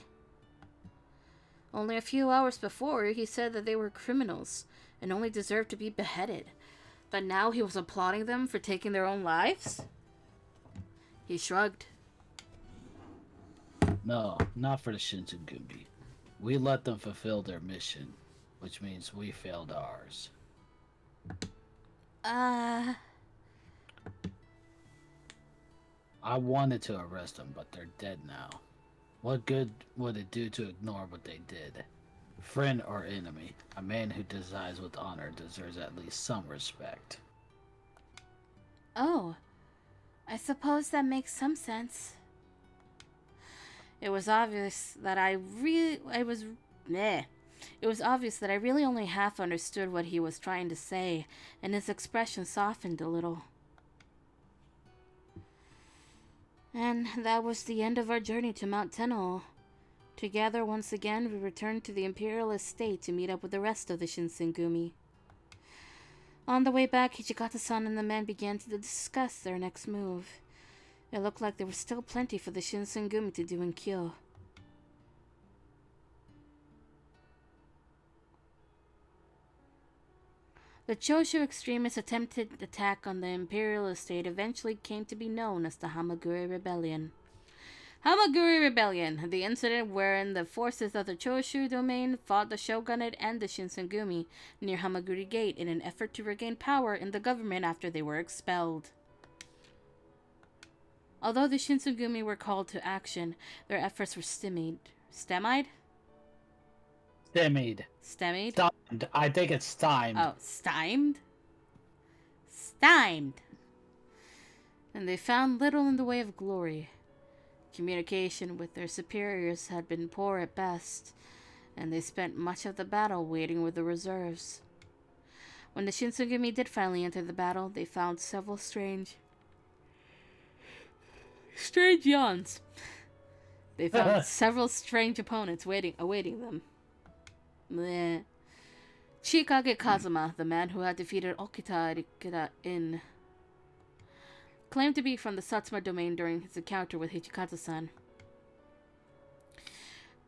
Only a few hours before, he said that they were criminals and only deserved to be beheaded. But now he was applauding them for taking their own lives? He shrugged. No, not for the Shinsengumi. We let them fulfill their mission, which means we failed ours. I wanted to arrest them, but they're dead now. What good would it do to ignore what they did? Friend or enemy, a man who decides with honor deserves at least some respect. Oh, I suppose that makes some sense. It was obvious that I really only half understood what he was trying to say, and his expression softened a little. And that was the end of our journey to Mount Tenno. Together, once again, we returned to the Imperial Estate to meet up with the rest of the Shinsengumi. On the way back, Hijikata-san and the men began to discuss their next move. It looked like there was still plenty for the Shinsengumi to do in Kyo. The Choshu extremists' attempted attack on the Imperial Estate eventually came to be known as the Hamaguri Rebellion. Hamaguri Rebellion, the incident wherein the forces of the Choshu domain fought the shogunate and the Shinsengumi near Hamaguri Gate in an effort to regain power in the government after they were expelled. Although the Shinsengumi were called to action, their efforts were stymied. Stymied? Stymied. Stymied? Stymied. I think it's stymied. Oh, stymied? Stymied. And they found little in the way of glory. Communication with their superiors had been poor at best, and they spent much of the battle waiting with the reserves. When the Shinsengumi did finally enter the battle, they found several strange yawns. They found several strange opponents awaiting them. Bleh. Chikage Kazuma, the man who had defeated Okita in claimed to be from the Satsuma domain during his encounter with Hijikata-san.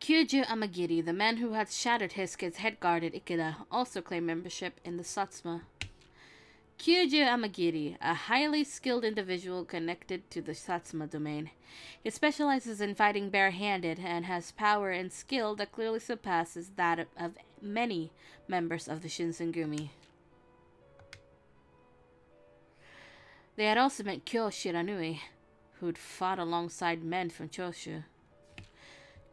Kyuju Amagiri, the man who had shattered Hisuke's head guard at Ikeda, also claimed membership in the Satsuma. Kyuju Amagiri, a highly skilled individual connected to the Satsuma domain. He specializes in fighting barehanded and has power and skill that clearly surpasses that of many members of the Shinsengumi. They had also met Kyo Shiranui, who'd fought alongside men from Choshu.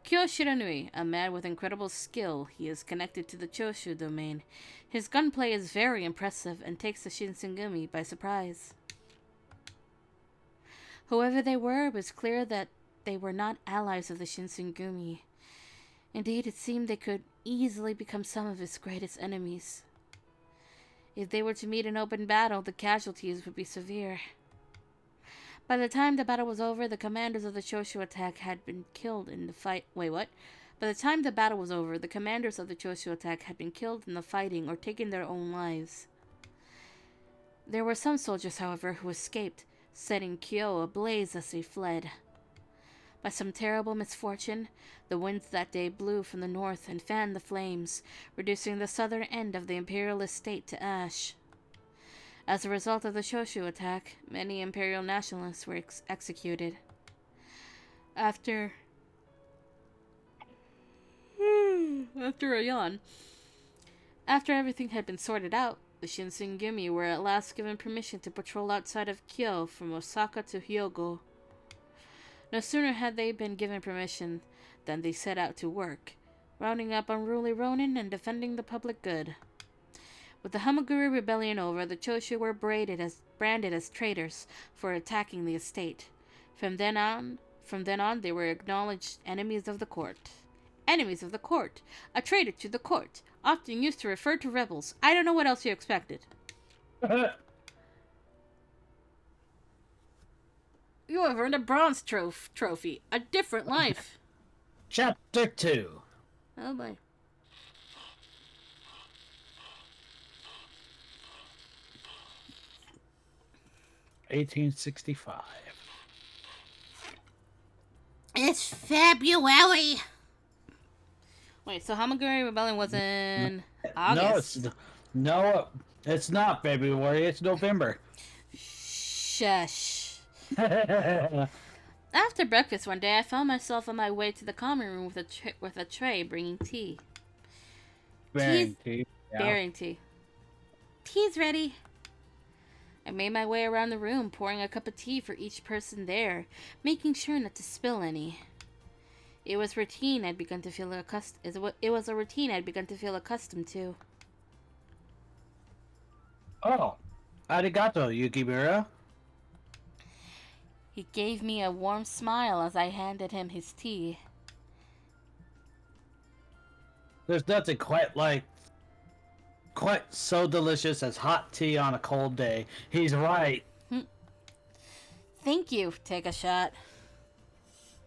Kyo Shiranui, a man with incredible skill, he is connected to the Choshu domain. His gunplay is very impressive and takes the Shinsengumi by surprise. Whoever they were, it was clear that they were not allies of the Shinsengumi. Indeed, it seemed they could easily become some of his greatest enemies. If they were to meet in open battle, the casualties would be severe. By the time the battle was over, the commanders of the Choshu attack had been killed in the fight. Wait, what? By the time the battle was over, the commanders of the Choshu attack had been killed in the fighting or taken their own lives. There were some soldiers, however, who escaped, setting Kyo ablaze as they fled. By some terrible misfortune, the winds that day blew from the north and fanned the flames, reducing the southern end of the imperial estate to ash. As a result of the Choshu attack, many imperial nationalists were executed. After a yawn. After everything had been sorted out, the Shinsengumi were at last given permission to patrol outside of Kyo from Osaka to Hyogo. No sooner had they been given permission than they set out to work, rounding up unruly ronin and defending the public good. With the Hamaguri rebellion over, the Choshu were branded as traitors for attacking the estate. From then on, they were acknowledged enemies of the court. Enemies of the court, a traitor to the court, often used to refer to rebels. I don't know what else you expected. You have earned a bronze trophy. A different life. Chapter 2. Oh boy. $1865. It's February. Wait, so Hamaguri Rebellion was in August? No, it's not February. It's November. Shush. After breakfast one day, I found myself on my way to the common room with a tray bringing tea. Bearing tea. Yeah. Bearing tea. Tea's ready. I made my way around the room, pouring a cup of tea for each person there, making sure not to spill any. It was a routine I'd begun to feel accustomed to. Oh, arigato, Yukimura. He gave me a warm smile as I handed him his tea. There's nothing quite so delicious as hot tea on a cold day. He's right. Thank you. Take a shot.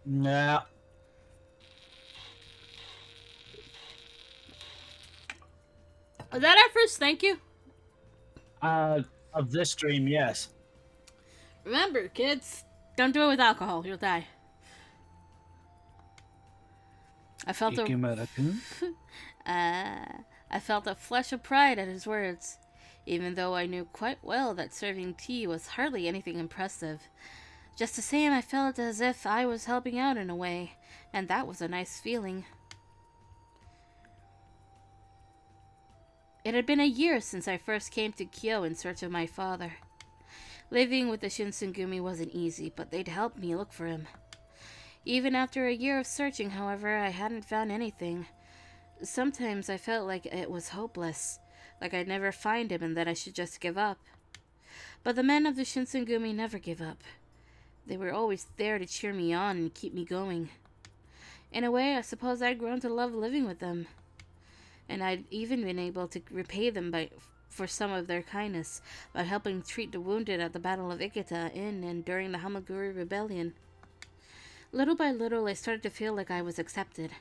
Nah. Was that our first thank you? Of this stream, yes. Remember, kids, don't do it with alcohol. You'll die. I felt a flush of pride at his words, even though I knew quite well that serving tea was hardly anything impressive. Just the same, I felt as if I was helping out in a way, and that was a nice feeling. It had been a year since I first came to Kyo in search of my father. Living with the Shinsengumi wasn't easy, but they'd helped me look for him. Even after a year of searching, however, I hadn't found anything. Sometimes I felt like it was hopeless, like I'd never find him and that I should just give up. But the men of the Shinsengumi never give up. They were always there to cheer me on and keep me going. In a way, I suppose I'd grown to love living with them. And I'd even been able to repay them for some of their kindness by helping treat the wounded at the Battle of Ikeda in and during the Hamaguri Rebellion. Little by little, I started to feel like I was accepted,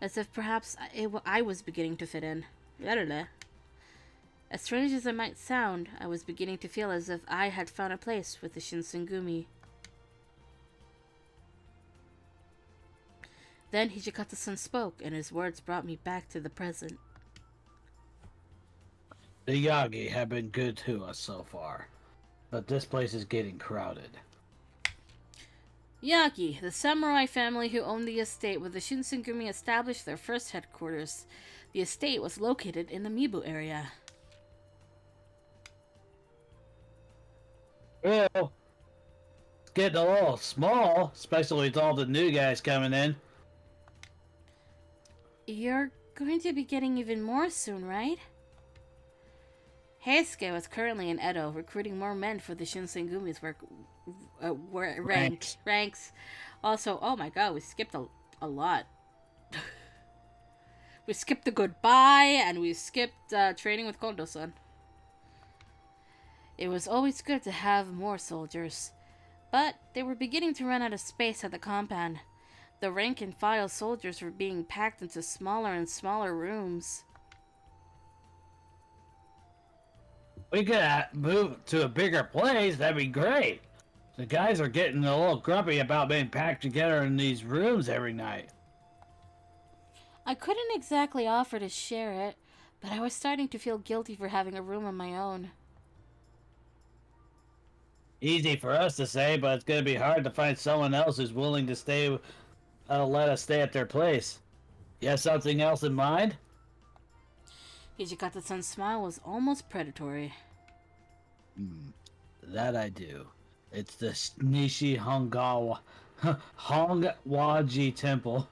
as if perhaps I was beginning to fit in. As strange as it might sound, I was beginning to feel as if I had found a place with the Shinsengumi. Then Hijikata-san spoke, and his words brought me back to the present. The Yagi have been good to us so far, but this place is getting crowded. Yagi, the samurai family who owned the estate where the Shinsengumi established their first headquarters. The estate was located in the Mibu area. Well, it's getting a little small, especially with all the new guys coming in. You're going to be getting even more soon, right? Heisuke was currently in Edo, recruiting more men for the Shinsengumi's ranked ranks. Also, oh my god, we skipped a lot. We skipped the goodbye, and we skipped training with Kondo-san. It was always good to have more soldiers, but they were beginning to run out of space at the compound. The rank and file soldiers were being packed into smaller and smaller rooms. We could move to a bigger place. That'd be great. The guys are getting a little grumpy about being packed together in these rooms every night. I couldn't exactly offer to share it, but I was starting to feel guilty for having a room of my own. Easy for us to say, but it's gonna be hard to find someone else who's willing to stay, let us stay at their place. You have something else in mind? Hijikata-san's smile was almost predatory. That I do. It's the Nishi Hongwaji Temple.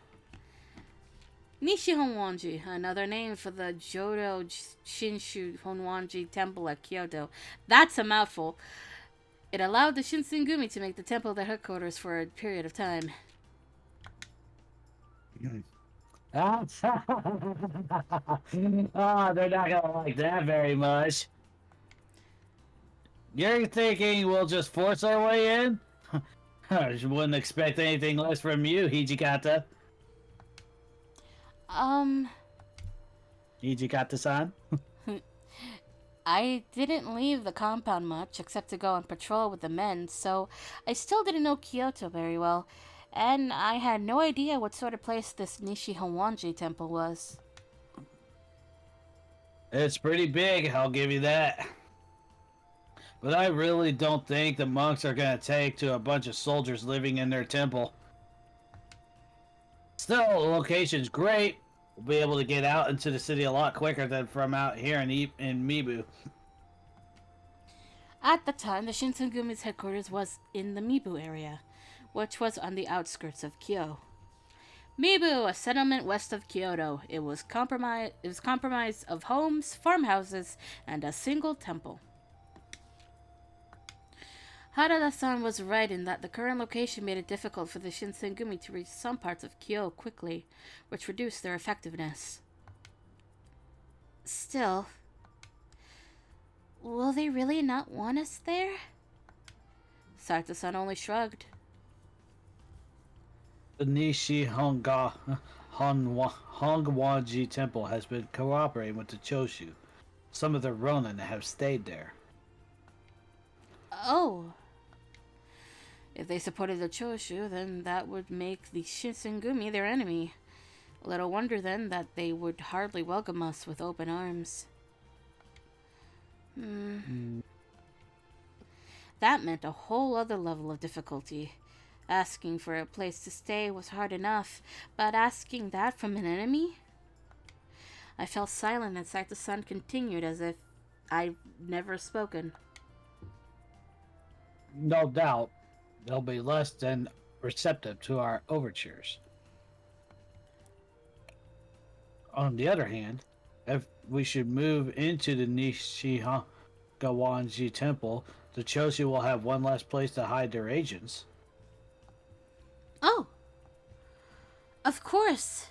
Nishi Honwanji, another name for the Jodo Shinshu Honwanji Temple at Kyoto. That's a mouthful. It allowed the Shinsengumi to make the temple their headquarters for a period of time. Oh, they're not gonna like that very much. You're thinking we'll just force our way in? I wouldn't expect anything less from you, Hijikata. Hijikata-san? I didn't leave the compound much, except to go on patrol with the men, so I still didn't know Kyoto very well, and I had no idea what sort of place this Nishi Honwanji temple was. It's pretty big, I'll give you that. But I really don't think the monks are gonna take to a bunch of soldiers living in their temple. Still, the location's great. We'll be able to get out into the city a lot quicker than from out here in Mibu. At the time, the Shinsengumi's headquarters was in the Mibu area, which was on the outskirts of Kyoto. Mibu, a settlement west of Kyoto. It was compromised of homes, farmhouses, and a single temple. Harada-san was right in that the current location made it difficult for the Shinsengumi to reach some parts of Kyoto quickly, which reduced their effectiveness. Still, will they really not want us there? Sarto-san only shrugged. The Nishi Hongwaji Temple has been cooperating with the Choshu. Some of the Ronin have stayed there. Oh. If they supported the Choshu, then that would make the Shinsengumi their enemy. Little wonder then that they would hardly welcome us with open arms. That meant a whole other level of difficulty. Asking for a place to stay was hard enough, but asking that from an enemy? I fell silent and Saito-san continued as if I'd never spoken. No doubt, they'll be less than receptive to our overtures. On the other hand, if we should move into the Nishihagawanji Temple, the Choshu will have one less place to hide their agents. Oh! Of course!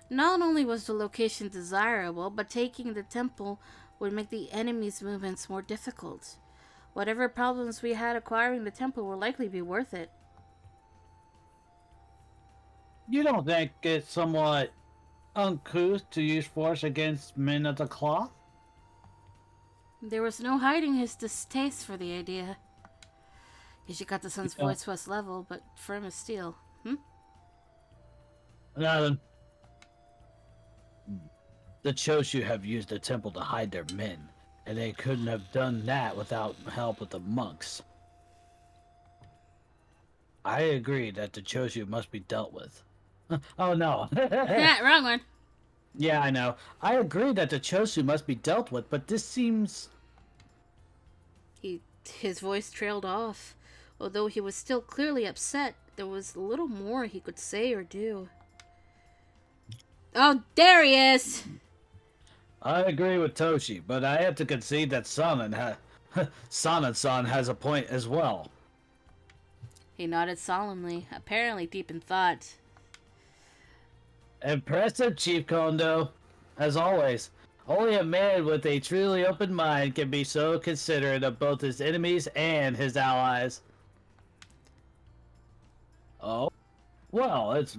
Not only was the location desirable, but taking the temple would make the enemy's movements more difficult. Whatever problems we had acquiring the temple will likely be worth it. You don't think it's somewhat uncouth to use force against men of the cloth? There was no hiding his distaste for the idea. Hijikata-san's voice was level, but firm as steel. Nothing. The Choshu have used the temple to hide their men, and they couldn't have done that without help with the monks. I agree that the Choshu must be dealt with. Oh no. Yeah, wrong one. Yeah, I know. I agree that the Choshu must be dealt with, but this seems... His voice trailed off. Although he was still clearly upset, there was little more he could say or do. Oh, there he is! I agree with Toshi, but I have to concede that Sanan-san has a point as well. He nodded solemnly, apparently deep in thought. Impressive, Chief Kondo. As always, only a man with a truly open mind can be so considerate of both his enemies and his allies. Oh? Well, that's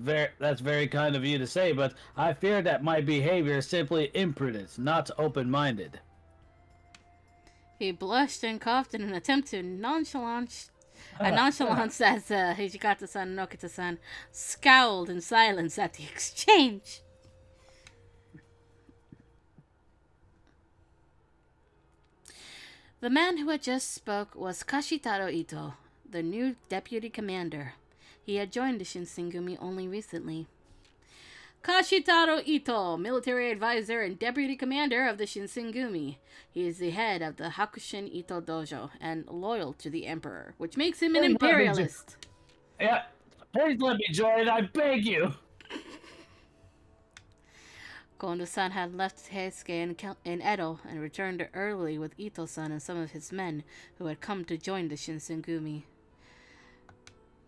very kind of you to say, but I fear that my behavior is simply imprudence, not open-minded. He blushed and coughed in an attempt to nonchalance as Hijikata-san and Nokita-san scowled in silence at the exchange. The man who had just spoke was Kashitaro Ito, the new deputy commander. He had joined the Shinsengumi only recently. Kashitaro Ito, military advisor and deputy commander of the Shinsengumi. He is the head of the Hakushin Ito Dojo and loyal to the emperor, which makes him an imperialist. Yeah, please let me join, I beg you. Kondo-san had left Heisuke in Edo and returned early with Ito-san and some of his men who had come to join the Shinsengumi.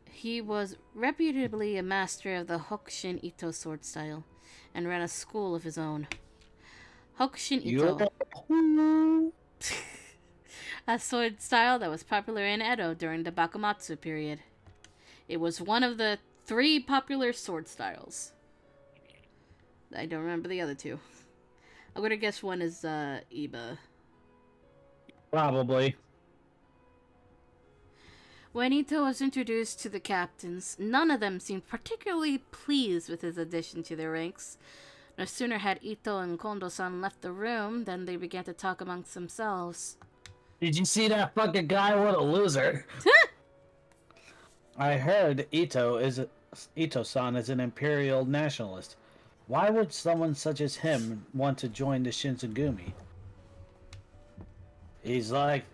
He was reputably a master of the Hokushin Ito sword style and ran a school of his own. Hokushin Ito, a sword style that was popular in Edo during the Bakumatsu period. It was one of the 3 popular sword styles. I don't remember the other 2. I'm gonna guess one is Iba. Probably. When Ito was introduced to the captains, none of them seemed particularly pleased with his addition to their ranks. No sooner had Ito and Kondo-san left the room than they began to talk amongst themselves. Did you see that fucking guy? What a loser. I heard Ito-san is an imperial nationalist. Why would someone such as him want to join the Shinsengumi? He's like...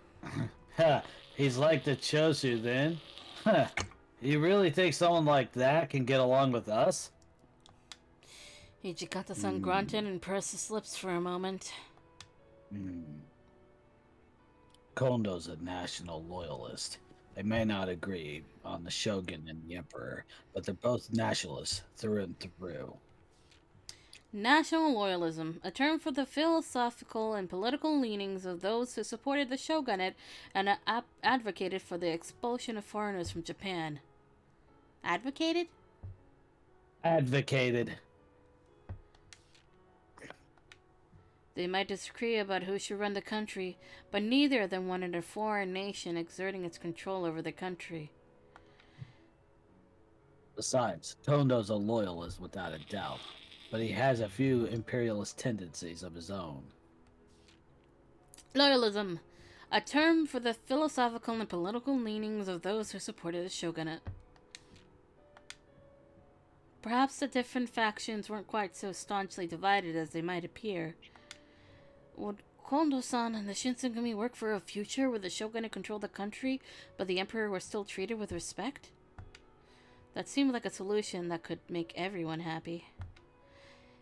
He's like the Chosu then. You really think someone like that can get along with us? Hijikata-san grunted and pursed his lips for a moment. Kondo's a national loyalist. They may not agree on the shogun and the emperor, but they're both nationalists through and through. National loyalism, a term for the philosophical and political leanings of those who supported the shogunate and advocated for the expulsion of foreigners from Japan. Advocated? Advocated. They might disagree about who should run the country, but neither of them wanted a foreign nation exerting its control over the country. Besides, Kondo's a loyalist without a doubt, but he has a few imperialist tendencies of his own. Loyalism, a term for the philosophical and political leanings of those who supported the shogunate. Perhaps the different factions weren't quite so staunchly divided as they might appear. Would Kondo-san and the Shinsengumi work for a future where the shogunate controlled the country, but the emperor was still treated with respect? That seemed like a solution that could make everyone happy.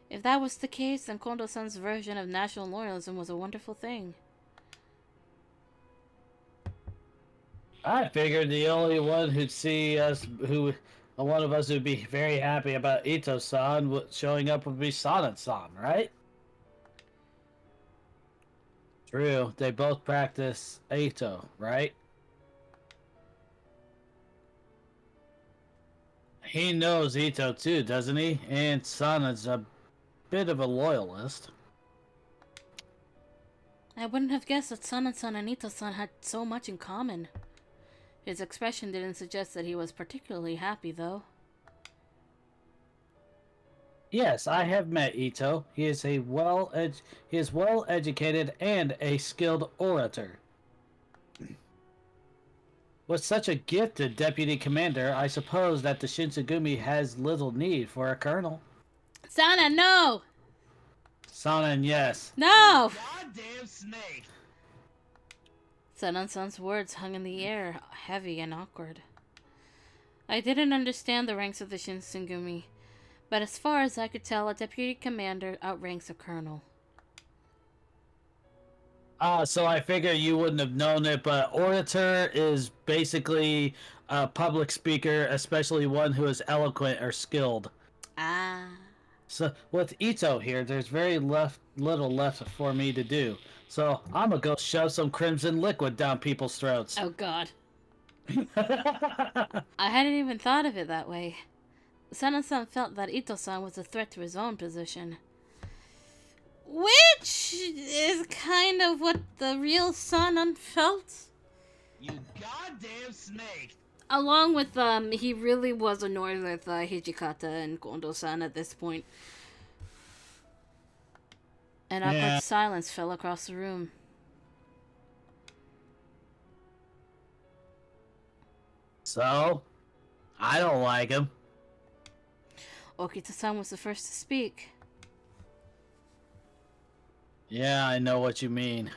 If that was the case, then Kondo-san's version of national loyalism was a wonderful thing. I figured the only one who'd see us, one of us who'd be very happy about Ito-san showing up would be Sana-san, right? True, they both practice Ito, right? He knows Ito too, doesn't he? And Sana's a bit of a loyalist. I wouldn't have guessed that Sana-san and Ito-san had so much in common. His expression didn't suggest that he was particularly happy, though. Yes, I have met Ito. He is well educated and a skilled orator. With such a gifted deputy commander, I suppose that the Shinsengumi has little need for a colonel. Sana, no! Sana, yes. No! Goddamn snake! Sana-san's words hung in the air, heavy and awkward. I didn't understand the ranks of the Shinsengumi, but as far as I could tell, a deputy commander outranks a colonel. So I figure you wouldn't have known it, but orator is basically a public speaker, especially one who is eloquent or skilled. Ah. So with Ito here, there's little left for me to do. So I'm gonna go shove some crimson liquid down people's throats. Oh god. I hadn't even thought of it that way. Sana-san felt that Ito-san was a threat to his own position. Which is kind of what the real Sanan felt. You goddamn snake! Along with, he really was annoyed with Hijikata and Kondo-san at this point. An awkward silence fell across the room. So, I don't like him. Okita-san was the first to speak. Yeah, I know what you mean.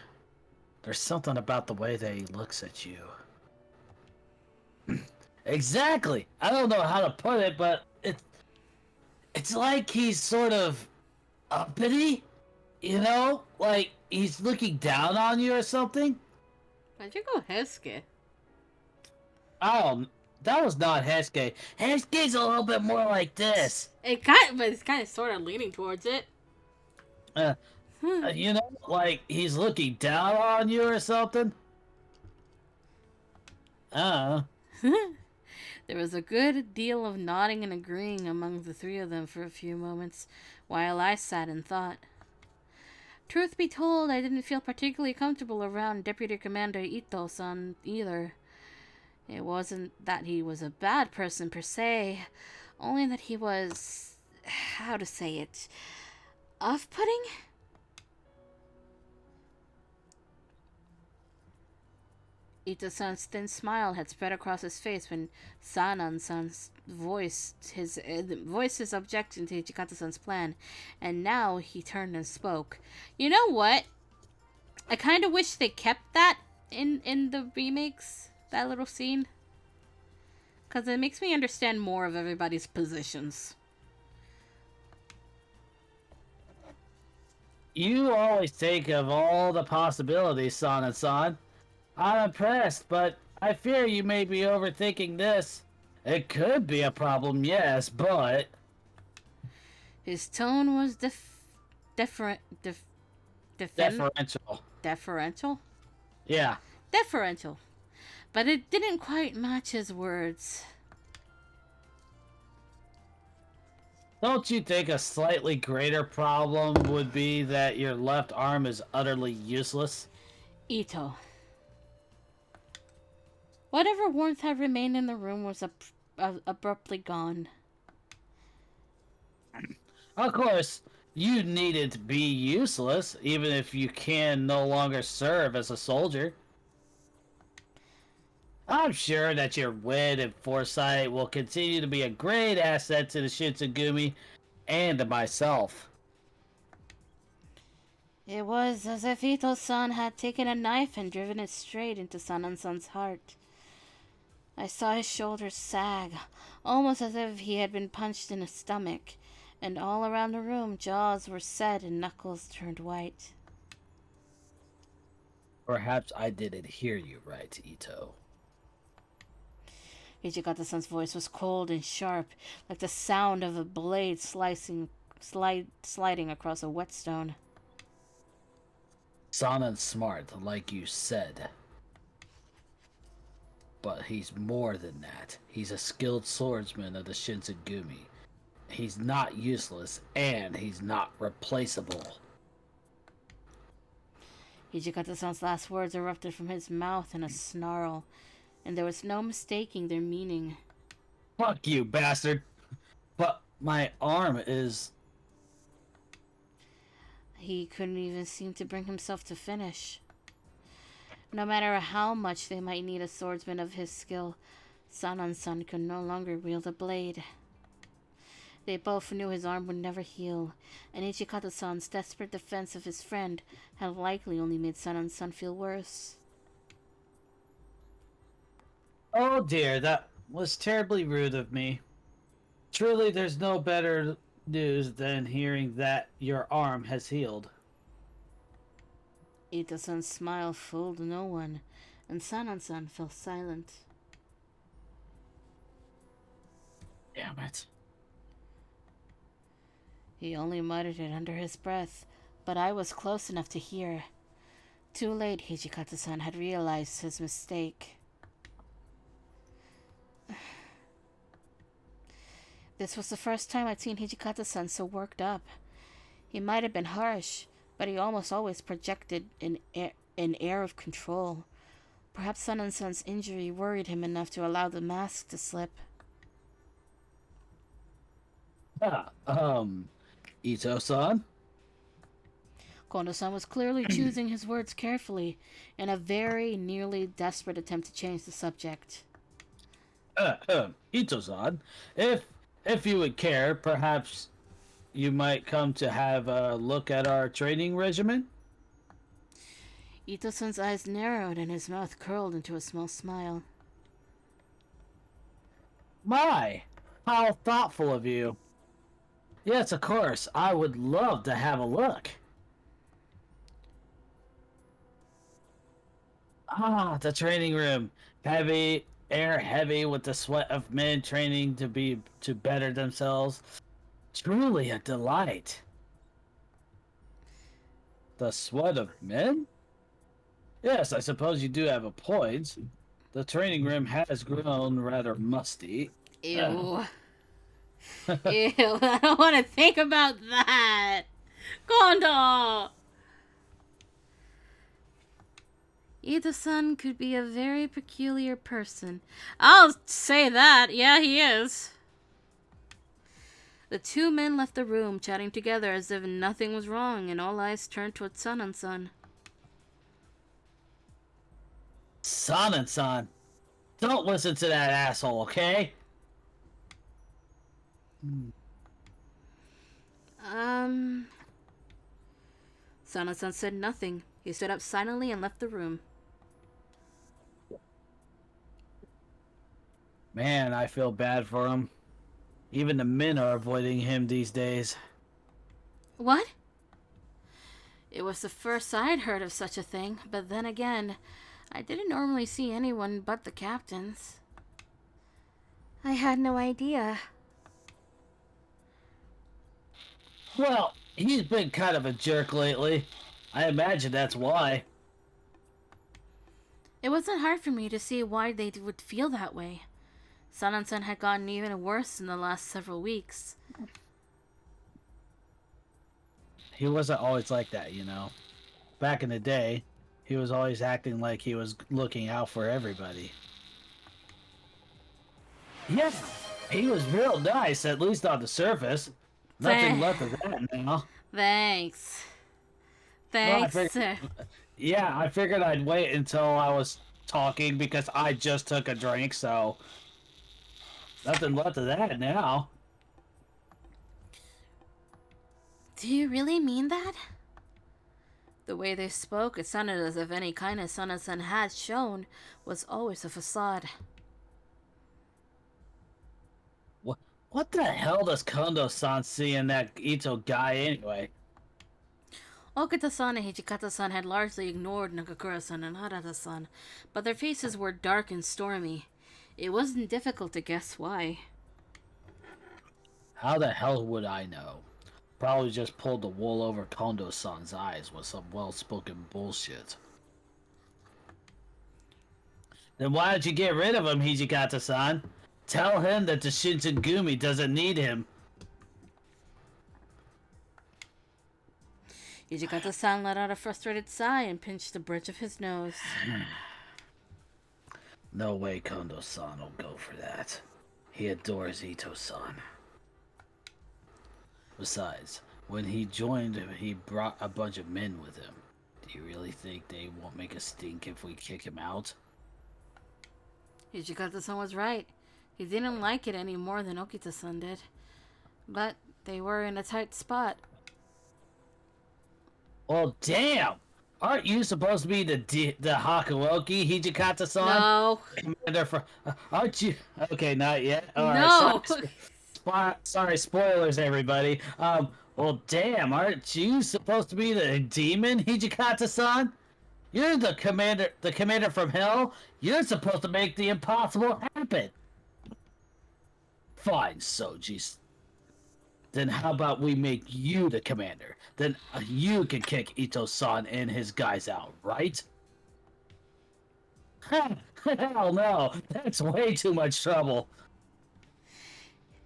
There's something about the way that he looks at you. Exactly! I don't know how to put it, but it's like he's sort of uppity, you know? Like he's looking down on you or something. Why'd you go Hesuke? Oh, that was not Hesuke. Hesuke's a little bit more like this. But it's kind of sort of leaning towards it. You know, like he's looking down on you or something. There was a good deal of nodding and agreeing among the three of them for a few moments, while I sat and thought. Truth be told, I didn't feel particularly comfortable around Deputy Commander Ito-san either. It wasn't that he was a bad person per se, only that he was, how to say it, off-putting? Ito-san's thin smile had spread across his face when Sanan-san's voiced his objection to Hijikata-san's plan, and now he turned and spoke. You know what? I kind of wish they kept that in the remakes, that little scene, because it makes me understand more of everybody's positions. You always think of all the possibilities, Sanan-san. I'm impressed, but I fear you may be overthinking this. It could be a problem, yes, but... His tone was deferential. Deferential? Yeah. Deferential. But it didn't quite match his words. Don't you think a slightly greater problem would be that your left arm is utterly useless? Ito. Whatever warmth had remained in the room was abruptly gone. Of course, you needn't to be useless, even if you can no longer serve as a soldier. I'm sure that your wit and foresight will continue to be a great asset to the Shinsengumi and to myself. It was as if Ito-san had taken a knife and driven it straight into Sanan-san's heart. I saw his shoulders sag, almost as if he had been punched in the stomach, and all around the room jaws were set and knuckles turned white. Perhaps I didn't hear you right, Ito. Hijikata-san's voice was cold and sharp, like the sound of a blade sliding across a whetstone. Sanan's smart, like you said. But he's more than that. He's a skilled swordsman of the Shinsengumi. He's not useless, and he's not replaceable. Hijikata-san's last words erupted from his mouth in a snarl, and there was no mistaking their meaning. Fuck you, bastard! But my arm is... He couldn't even seem to bring himself to finish. No matter how much they might need a swordsman of his skill, Sanan-san could no longer wield a blade. They both knew his arm would never heal, and Ichikata-san's desperate defense of his friend had likely only made Sanan-san feel worse. Oh dear, that was terribly rude of me. Truly, there's no better news than hearing that your arm has healed. Ito-san's smile fooled no one, and Sanan-san fell silent. Damn it. He only muttered it under his breath, but I was close enough to hear. Too late, Hijikata-san had realized his mistake. This was the first time I'd seen Hijikata-san so worked up. He might have been harsh, but he almost always projected an air of control. Perhaps Sanan-san's injury worried him enough to allow the mask to slip. Ito-san? Kondo-san was clearly choosing his words carefully, in a very nearly desperate attempt to change the subject. Ito-san, if you would care, perhaps you might come to have a look at our training regimen? Ito-san's eyes narrowed and his mouth curled into a small smile. My, how thoughtful of you. Yes, of course, I would love to have a look. Ah, the training room. Heavy, air heavy with the sweat of men training to better themselves. Truly a delight. The sweat of men? Yes, I suppose you do have a point. The training room has grown rather musty. Ew. Ew, I don't want to think about that. Kondo! Ito-san could be a very peculiar person. I'll say that. Yeah, he is. The two men left the room, chatting together as if nothing was wrong, and all eyes turned toward Sanan-san. Sanan-san, don't listen to that asshole, okay? Sanan-san said nothing. He stood up silently and left the room. Man, I feel bad for him. Even the men are avoiding him these days. What? It was the first I'd heard of such a thing, but then again, I didn't normally see anyone but the captains. I had no idea. Well, he's been kind of a jerk lately. I imagine that's why. It wasn't hard for me to see why they would feel that way. Sanan-san had gotten even worse in the last several weeks. He wasn't always like that, you know. Back in the day, he was always acting like he was looking out for everybody. Yeah, he was real nice, at least on the surface. Nothing left of that now. Thanks. Well, Thanks, sir. Yeah, I figured I'd wait until I was talking because I just took a drink, so nothing left of that now. Do you really mean that? The way they spoke, it sounded as if any kindness Sanan-san had shown was always a facade. What the hell does Kondo-san see in that Ito guy anyway? Okita-san and Hijikata-san had largely ignored Nagakura-san and Harada-san, but their faces were dark and stormy. It wasn't difficult to guess why. How the hell would I know? Probably just pulled the wool over Kondo-san's eyes with some well-spoken bullshit. Then why don't you get rid of him, Hijikata-san? Tell him that the Shinsengumi doesn't need him. Hijikata-san let out a frustrated sigh and pinched the bridge of his nose. No way Kondo-san will go for that. He adores Ito-san. Besides, when he joined, he brought a bunch of men with him. Do you really think they won't make a stink if we kick him out? Hijikata-san was right. He didn't like it any more than Okita-san did. But they were in a tight spot. Well, damn! Aren't you supposed to be the Hakuoki, Hijikata-san? No. Commander for... aren't you... Okay, not yet. No! Sorry, spoilers, everybody. Well, damn, aren't you supposed to be the demon, Hijikata-san? You're the commander from hell. You're supposed to make the impossible happen. Fine, Soji. Then how about we make you the commander? Then you can kick Ito-san and his guys out, right? Hell no, that's way too much trouble.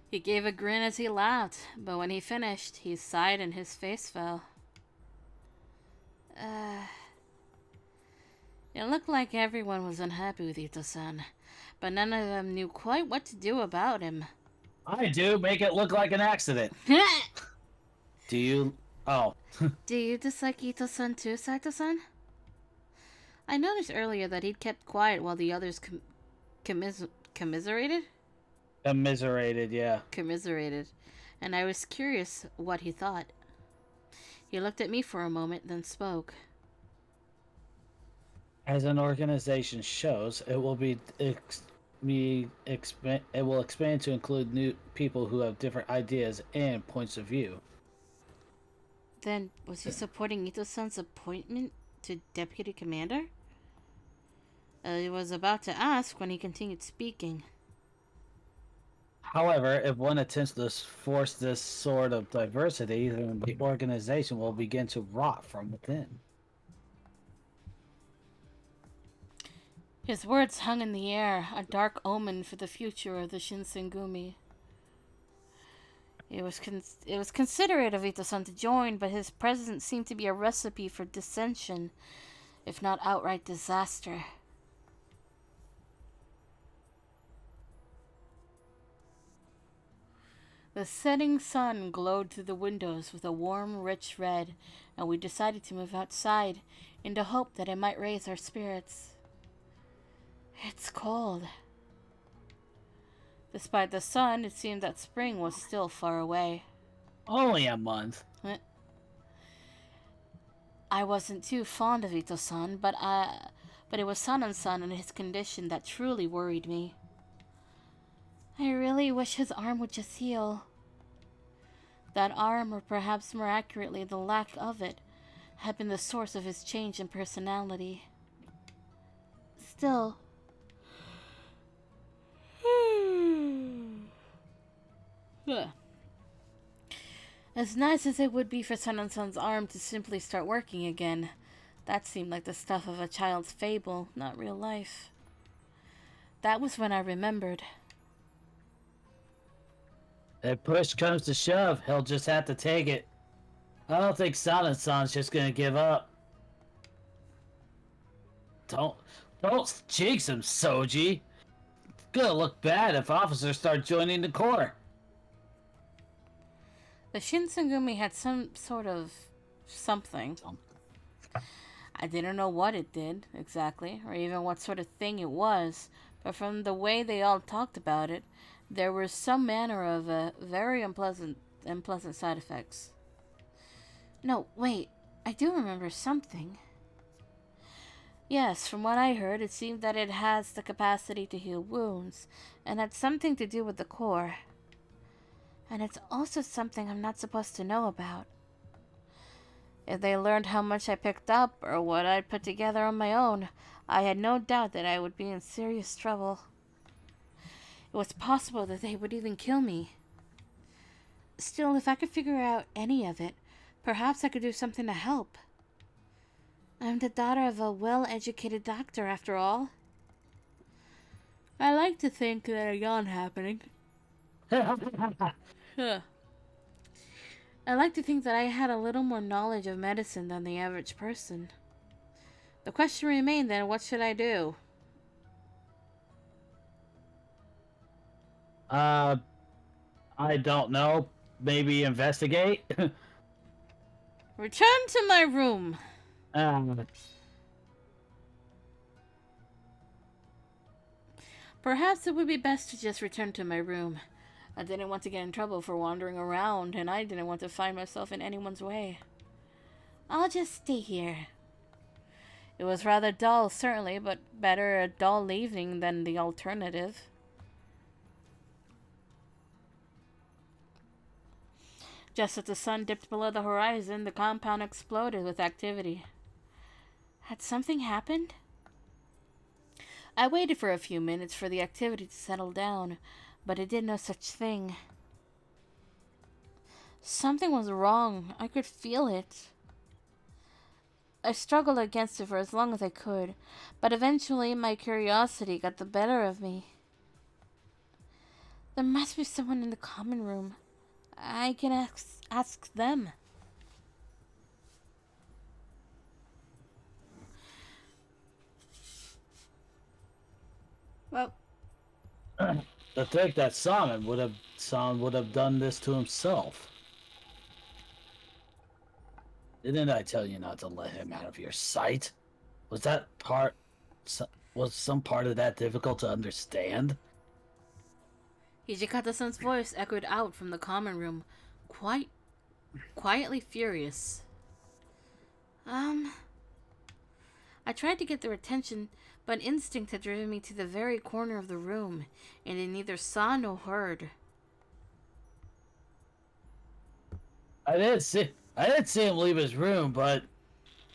He gave a grin as he laughed, but when he finished, he sighed and his face fell. It looked like everyone was unhappy with Ito-san, but none of them knew quite what to do about him. I do, make it look like an accident. Do you... Oh. Do you dislike Ito-san too, Saito-san? I noticed earlier that he'd kept quiet while the others commiserated? Commiserated, yeah. Commiserated, and I was curious what he thought. He looked at me for a moment, then spoke. As an organization shows, it will expand to include new people who have different ideas and points of view. Then, was he supporting Ito-san's appointment to deputy commander? I was about to ask when he continued speaking. However, if one attempts to force this sort of diversity, then the organization will begin to rot from within. His words hung in the air, a dark omen for the future of the Shinsengumi. It was considerate of Ito-san to join, but his presence seemed to be a recipe for dissension, if not outright disaster. The setting sun glowed through the windows with a warm, rich red, and we decided to move outside in the hope that it might raise our spirits. It's cold. Despite the sun, it seemed that spring was still far away. Only a month. I wasn't too fond of Ito-san, but it was Sanan-san and his condition that truly worried me. I really wish his arm would just heal. That arm, or perhaps more accurately the lack of it, had been the source of his change in personality. Still... As nice as it would be for Sanan-san's arm to simply start working again, that seemed like the stuff of a child's fable, not real life. That was when I remembered. If push comes to shove, he'll just have to take it. I don't think Sanan-san's just gonna give up. Don't jinx him, Soji. It's gonna look bad if officers start joining the Corps. The Shinsengumi had some sort of something. I didn't know what it did, exactly, or even what sort of thing it was, but from the way they all talked about it, there were some manner of very unpleasant side effects. No, wait, I do remember something. Yes, from what I heard, it seemed that it has the capacity to heal wounds, and had something to do with the core. And it's also something I'm not supposed to know about. If they learned how much I picked up, or what I'd put together on my own, I had no doubt that I would be in serious trouble. It was possible that they would even kill me. Still, if I could figure out any of it, perhaps I could do something to help. I'm the daughter of a well-educated doctor, after all. I like to think that a yawn happening. I like to think that I had a little more knowledge of medicine than the average person. The question remained then, what should I do? I don't know. Maybe investigate? Return to my room. Perhaps it would be best to just return to my room. I didn't want to get in trouble for wandering around, and I didn't want to find myself in anyone's way. I'll just stay here. It was rather dull, certainly, but better a dull evening than the alternative. Just as the sun dipped below the horizon, the compound exploded with activity. Had something happened? I waited for a few minutes for the activity to settle down, but it did no such thing. Something was wrong. I could feel it. I struggled against it for as long as I could, but eventually my curiosity got the better of me. There must be someone in the common room. I can ask them. Well, To think that Simon would have done this to himself. Didn't I tell you not to let him out of your sight? Was that part was some part of that difficult to understand? Hijikata-san's voice echoed out from the common room, quietly furious. I tried to get their attention, but instinct had driven me to the very corner of the room, and they neither saw nor heard. I didn't see him leave his room, but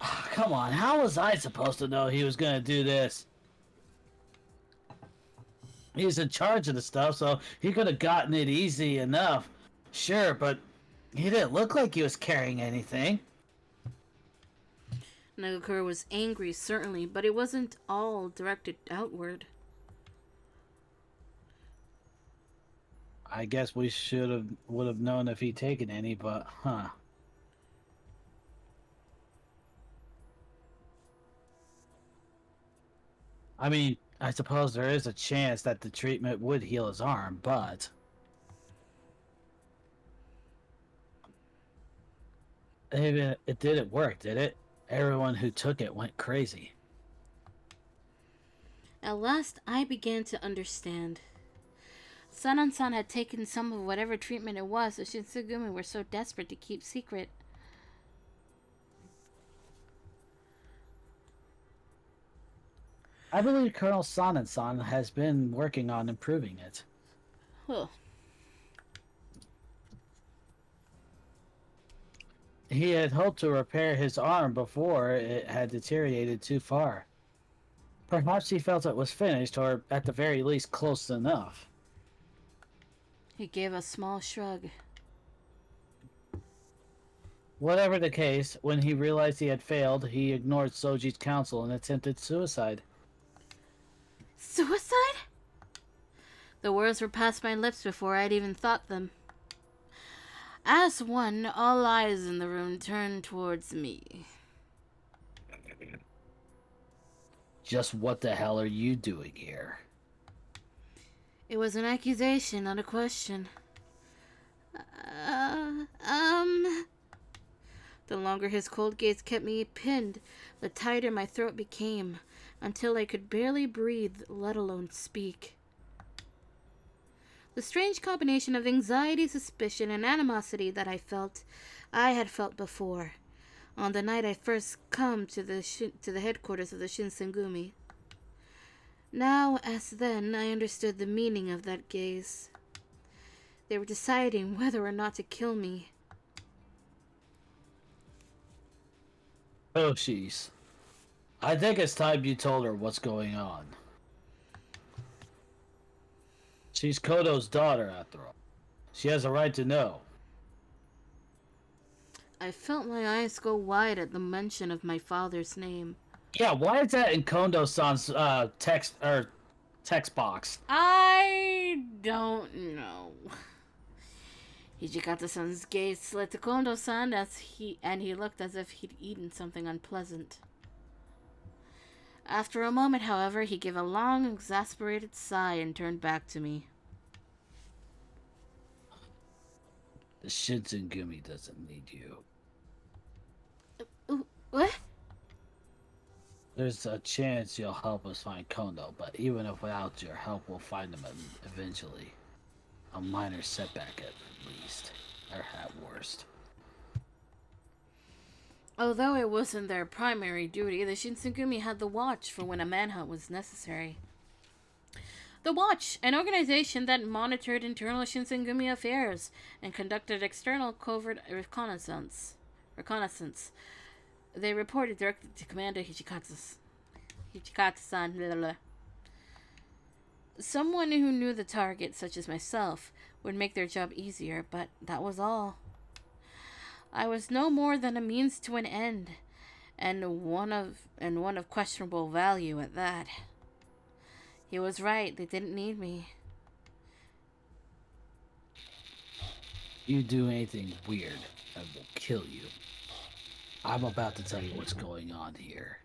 come on, how was I supposed to know he was gonna do this? He's in charge of the stuff, so he could have gotten it easy enough. Sure, but he didn't look like he was carrying anything. Nagakura was angry, certainly, but it wasn't all directed outward. I guess we would have known if he'd taken any, but I mean, I suppose there is a chance that the treatment would heal his arm, but it didn't work, did it? Everyone who took it went crazy. At last, I began to understand. Sanan-san had taken some of whatever treatment it was the Shinsengumi were so desperate to keep secret. I believe Colonel Sanan-san has been working on improving it. Huh. He had hoped to repair his arm before it had deteriorated too far. Perhaps he felt it was finished, or at the very least close enough. He gave a small shrug. Whatever the case, when he realized he had failed, he ignored Soji's counsel and attempted suicide. Suicide? The words were past my lips before I'd even thought them. As one, all eyes in the room turned towards me. Just what the hell are you doing here? It was an accusation, not a question. The longer his cold gaze kept me pinned, the tighter my throat became, until I could barely breathe, let alone speak. The strange combination of anxiety, suspicion, and animosity that I had felt before, on the night I first come to the headquarters of the Shinsengumi. Now, as then, I understood the meaning of that gaze. They were deciding whether or not to kill me. Oh, jeez. I think it's time you told her what's going on. She's Kodo's daughter, after all. She has a right to know. I felt my eyes go wide at the mention of my father's name. Yeah, why is that in Kondo-san's text box? I don't know. Hijikata-san's gaze slid to Kondo-san and he looked as if he'd eaten something unpleasant. After a moment, however, he gave a long, exasperated sigh and turned back to me. The Shinsengumi doesn't need you. What? There's a chance you'll help us find Kondo, but even if without your help, we'll find him eventually. A minor setback at least, or at worst. Although it wasn't their primary duty, the Shinsengumi had the Watch for when a manhunt was necessary. The Watch, an organization that monitored internal Shinsengumi affairs and conducted external covert reconnaissance. They reported directly to Commander Hichikata-san. Blah, blah, blah. Someone who knew the target, such as myself, would make their job easier, but that was all. I was no more than a means to an end, and one of questionable value at that. He was right, they didn't need me. You do anything weird, I will kill you. I'm about to tell you what's going on here.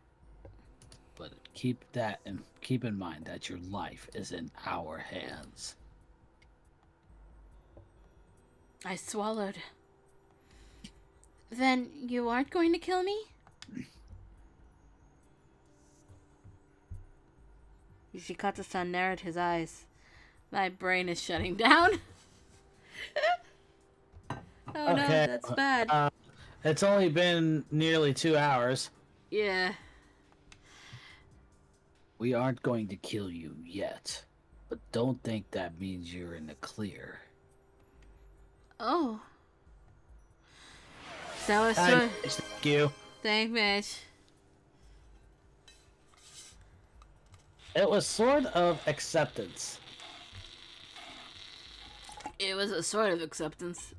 But keep in mind that your life is in our hands. I swallowed. Then you aren't going to kill me? Yoshikata-san narrowed his eyes. My brain is shutting down. Oh okay. No, that's bad. It's only been nearly 2 hours. Yeah. We aren't going to kill you yet, but don't think that means you're in the clear. Oh. That was so... Thank you. Thank Mitch. It was sort of acceptance. It was a sort of acceptance.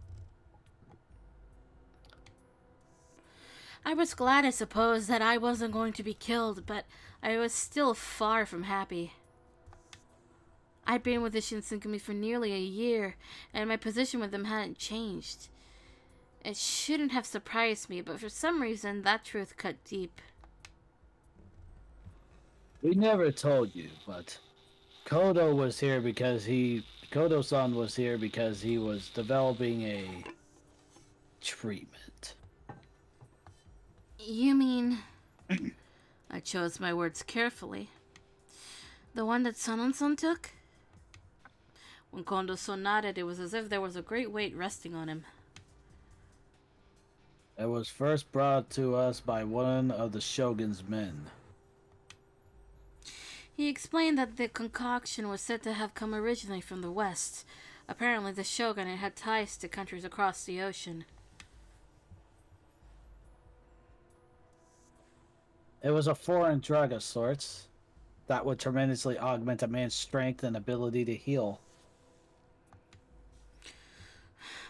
I was glad, I suppose, that I wasn't going to be killed, but I was still far from happy. I'd been with the Shinsengumi for nearly a year, and my position with them hadn't changed. It shouldn't have surprised me, but for some reason, that truth cut deep. We never told you, but Kodo-san was here because he was developing a treatment. You mean... I chose my words carefully. The one that Sanon-san took? When Kondo-san nodded, it was as if there was a great weight resting on him. It was first brought to us by one of the Shogun's men. He explained that the concoction was said to have come originally from the west. Apparently the Shogun had ties to countries across the ocean. It was a foreign drug of sorts that would tremendously augment a man's strength and ability to heal.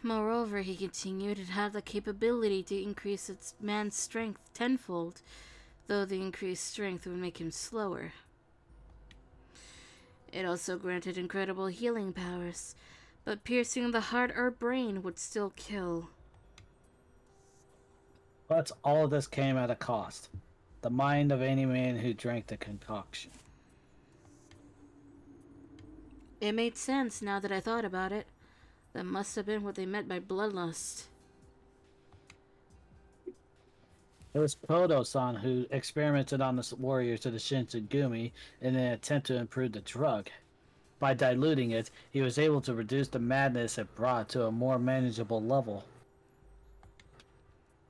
Moreover, he continued, it had the capability to increase its man's strength tenfold, though the increased strength would make him slower. It also granted incredible healing powers, but piercing the heart or brain would still kill. But all of this came at a cost. The mind of any man who drank the concoction. It made sense now that I thought about it. That must have been what they meant by bloodlust. It was Kodo-san who experimented on the warriors of the Shinsengumi in an attempt to improve the drug. By diluting it, he was able to reduce the madness it brought to a more manageable level.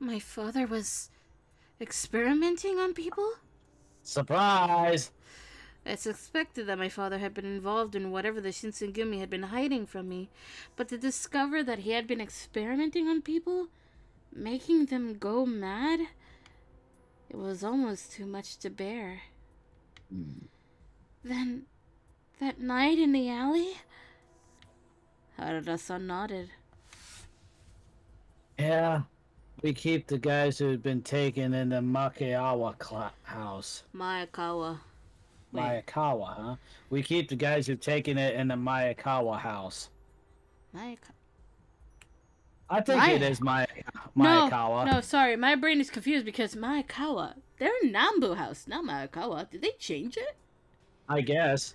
My father was experimenting on people? Surprise! I suspected that my father had been involved in whatever the Shinsengumi had been hiding from me, but to discover that he had been experimenting on people, making them go mad, it was almost too much to bear. Then, that night in the alley? Harada-san nodded. Yeah, we keep the guys who had been taken in the Maekawa house. Maekawa. Maekawa, huh? We keep the guys who've taken it in the Maekawa house. I think it is Maekawa. No, sorry. My brain is confused because Maekawa, they're in Nambu House, not Maekawa. Did they change it? I guess.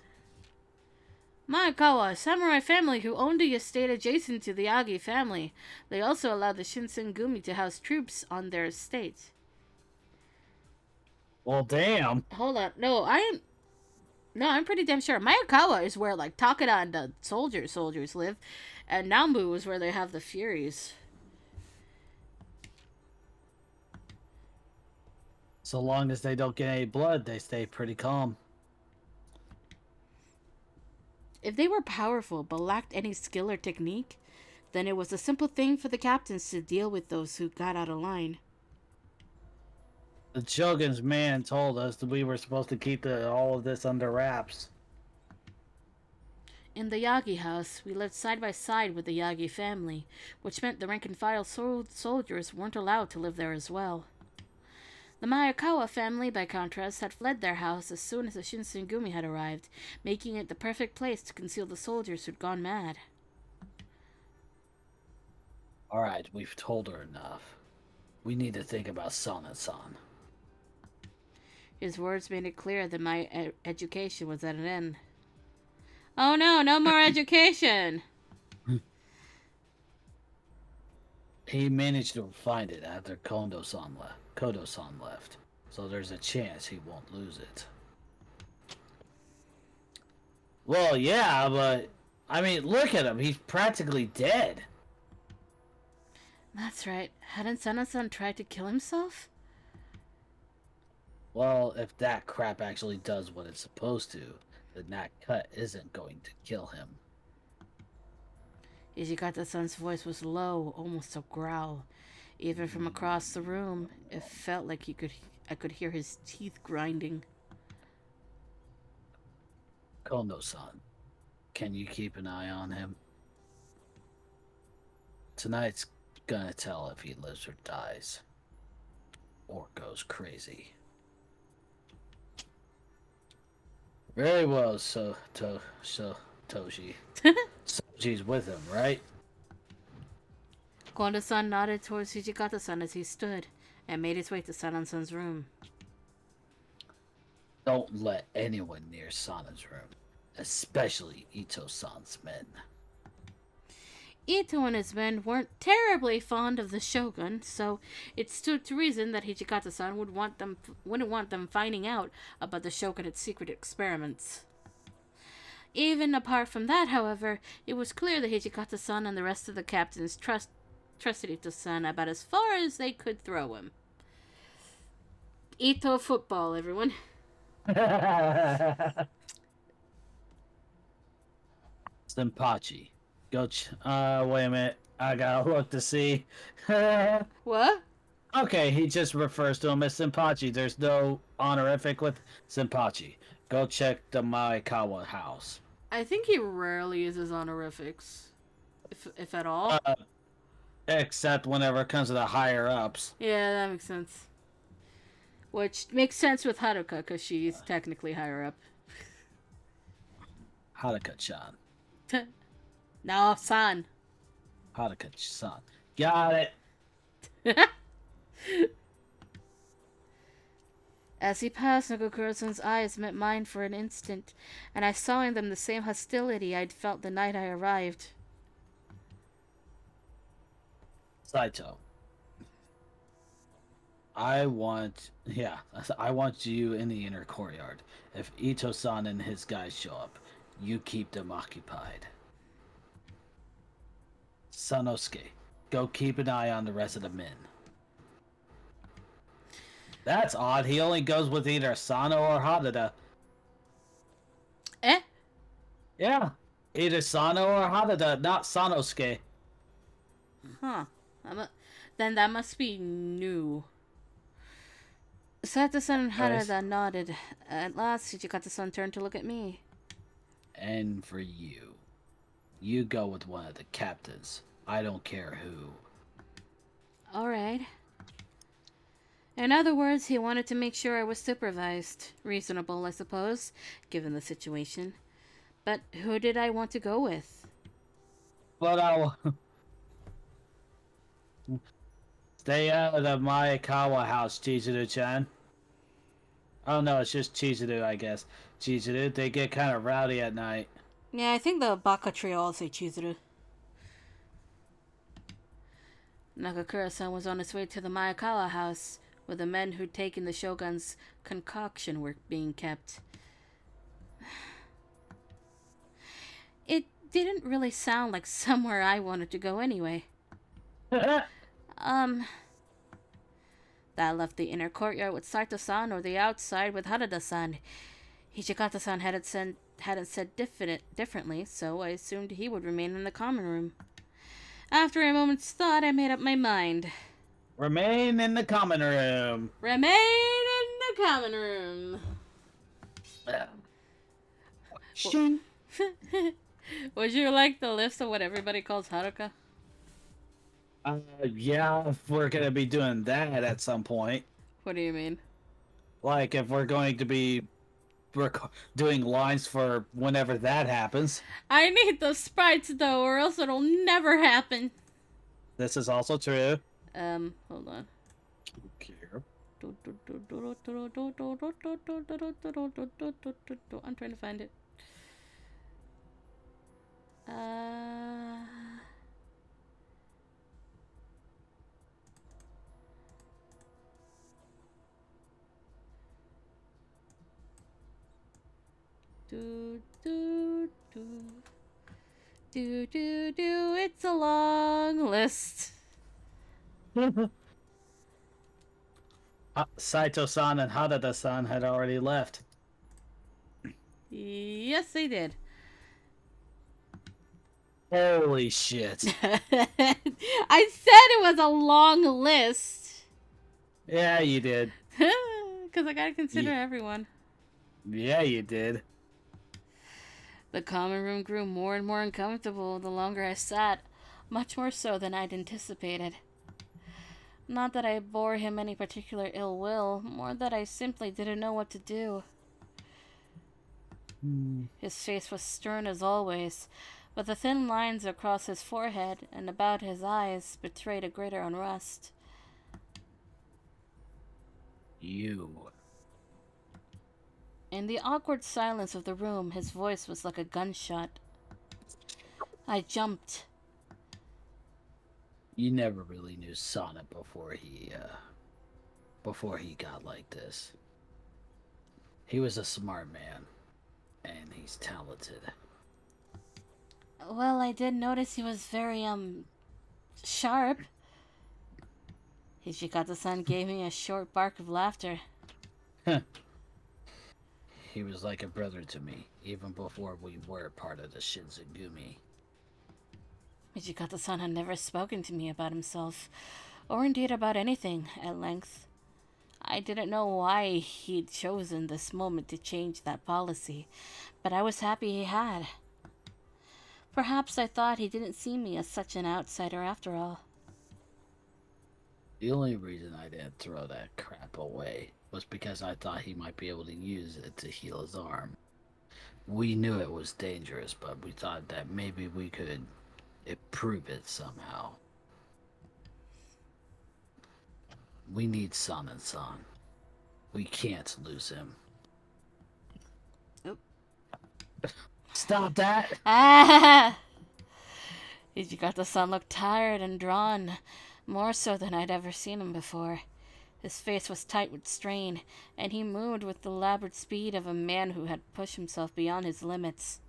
Maekawa, a samurai family who owned the estate adjacent to the Agi family. They also allowed the Shinsengumi to house troops on their estate. Well, damn. Hold on. No, I'm pretty damn sure. Maekawa is where, like, Takeda and the soldiers live. And Nambu is where they have the Furies. So long as they don't get any blood, they stay pretty calm. If they were powerful but lacked any skill or technique, then it was a simple thing for the captains to deal with those who got out of line. The Shogun's man told us that we were supposed to keep all of this under wraps. In the Yagi house, we lived side by side with the Yagi family, which meant the rank and file soldiers weren't allowed to live there as well. The Mayakawa family, by contrast, had fled their house as soon as the Shinsengumi had arrived, making it the perfect place to conceal the soldiers who'd gone mad. Alright, we've told her enough. We need to think about Sana-san. His words made it clear that my education was at an end. Oh no, no more education! He managed to find it after Kodo-san left, so there's a chance he won't lose it. Well, yeah, but I mean, look at him. He's practically dead. That's right. Hadn't Sana-san tried to kill himself? Well, if that crap actually does what it's supposed to, then that cut isn't going to kill him. Ijikata-san's voice was low, almost a growl. Even from across the room, it felt like I could hear his teeth grinding. Kondo-san, can you keep an eye on him? Tonight's gonna tell if he lives or dies. Or goes crazy. Very well, Toshi. Soji's with him, right? Kondo-san nodded towards Hijikata-san as he stood and made his way to Sanan-san's room. Don't let anyone near Sana's room, especially Ito-san's men. Ito and his men weren't terribly fond of the shogun, so it stood to reason that Hijikata-san wouldn't want them finding out about the shogun's secret experiments. Even apart from that, however, it was clear that Hijikata-san and the rest of the captains trusted Ito-san about as far as they could throw him. Ito football, everyone. Senpachi. Wait a minute. I gotta look to see. What? Okay, he just refers to him as Senpachi. There's no honorific with Senpachi. Go check the Maekawa house. I think he rarely uses honorifics. If at all. Except whenever it comes to the higher ups. Yeah, that makes sense. Which makes sense with Haruka, because she's technically higher up. Haruka-chan. No, san. Haruka-san. Got it. As he passed, Nagokuro-san's eyes met mine for an instant, and I saw in them the same hostility I'd felt the night I arrived. Saito. I want you in the inner courtyard. If Ito-san and his guys show up, you keep them occupied. Sanosuke, go keep an eye on the rest of the men. That's odd. He only goes with either Sano or Harada. Eh? Yeah. Either Sano or Harada, not Sanosuke. Huh. Then that must be new. Sato-san and Harada nodded. At last, Hijikata-san turned to look at me. And for you. You go with one of the captains. I don't care who. Alright. In other words, he wanted to make sure I was supervised. Reasonable, I suppose, given the situation. But who did I want to go with? But I'll... Stay out of the Maekawa house, Chizuru-chan. Oh no, it's just Chizuru, I guess. Chizuru, they get kind of rowdy at night. Yeah, I think the Baka trio all say Chizuru. Nagakura-san was on his way to the Maekawa house, where the men who'd taken the shogun's concoction were being kept. It didn't really sound like somewhere I wanted to go anyway. That left the inner courtyard with Saito-san or the outside with Harada-san. Hijikata-san hadn't said differently, so I assumed he would remain in the common room. After a moment's thought, I made up my mind. Remain in the common room. Remain in the common room. Shing. Would you like the list of what everybody calls Haruka? Yeah, if we're gonna be doing that at some point. What do you mean? Like, if we're going to be doing lines for whenever that happens. I need the sprites though, or else it'll never happen. This is also true. Hold on. Okay. I'm trying to find it. It's a long list. Saito-san and Harada-san had already left. Yes, they did. Holy shit. I said it was a long list. Yeah, you did. Because I gotta consider everyone. Yeah, you did. The common room grew more and more uncomfortable the longer I sat, much more so than I'd anticipated. Not that I bore him any particular ill will, more that I simply didn't know what to do. His face was stern as always, but the thin lines across his forehead and about his eyes betrayed a greater unrest. You. In the awkward silence of the room, his voice was like a gunshot. I jumped. You never really knew Sonnet before he got like this. He was a smart man, and he's talented. Well, I did notice he was very, sharp. Hijikata-san gave me a short bark of laughter. He was like a brother to me, even before we were part of the Shinsengumi. Hijikata-san had never spoken to me about himself, or indeed about anything, at length. I didn't know why he'd chosen this moment to change that policy, but I was happy he had. Perhaps I thought he didn't see me as such an outsider after all. The only reason I didn't throw that crap away was because I thought he might be able to use it to heal his arm. We knew it was dangerous, but we thought that maybe we could improve it somehow. We need Son-san. We can't lose him. Oop. Stop that! Ah! Hijikata-san looked tired and drawn, more so than I'd ever seen him before. His face was tight with strain, and he moved with the labored speed of a man who had pushed himself beyond his limits.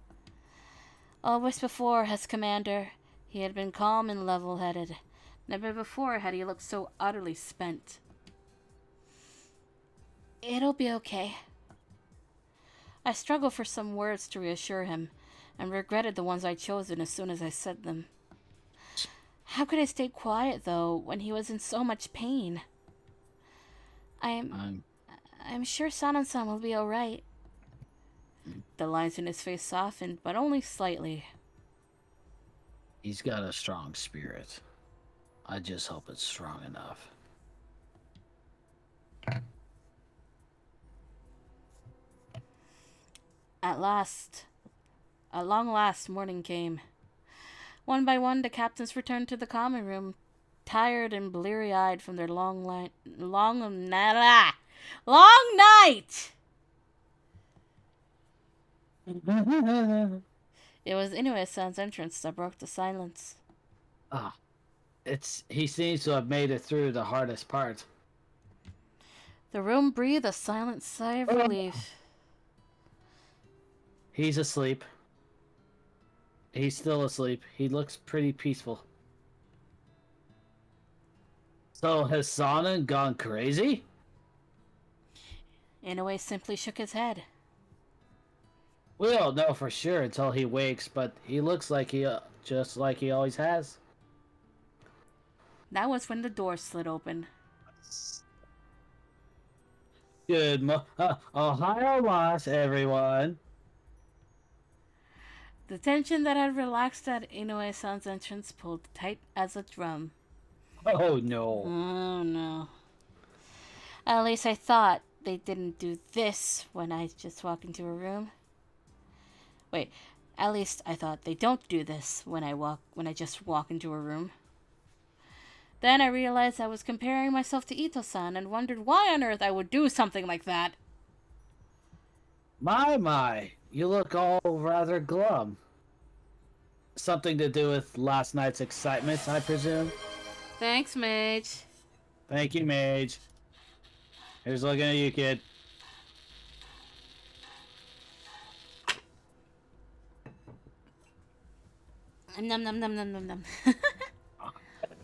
Always before, as commander, he had been calm and level-headed. Never before had he looked so utterly spent. It'll be okay. I struggled for some words to reassure him, and regretted the ones I'd chosen as soon as I said them. How could I stay quiet, though, when he was in so much pain? I'm sure Sanan-san will be alright. The lines in his face softened, but only slightly. He's got a strong spirit. I just hope it's strong enough. At long last, morning came. One by one, the captains returned to the common room, tired and bleary-eyed from their long night. It was Inoue-san's entrance that broke the silence. He seems to have made it through the hardest part. The room breathed a silent sigh of relief. He's asleep. He's still asleep. He looks pretty peaceful. So has Sanan gone crazy? Inoue simply shook his head. We don't know for sure until he wakes, but he looks like just like he always has. That was when the door slid open. Ohio Moss, everyone. The tension that had relaxed at Inoue-san's entrance pulled tight as a drum. Oh no. Oh no. At least I thought they didn't do this when I just walk into a room. Wait, at least I thought they don't do this when I just walk into a room. Then I realized I was comparing myself to Ito-san and wondered why on earth I would do something like that. My, you look all rather glum. Something to do with last night's excitement, I presume? Thanks, Mage. Thank you, Mage. Here's looking at you, kid. Num num num num num num.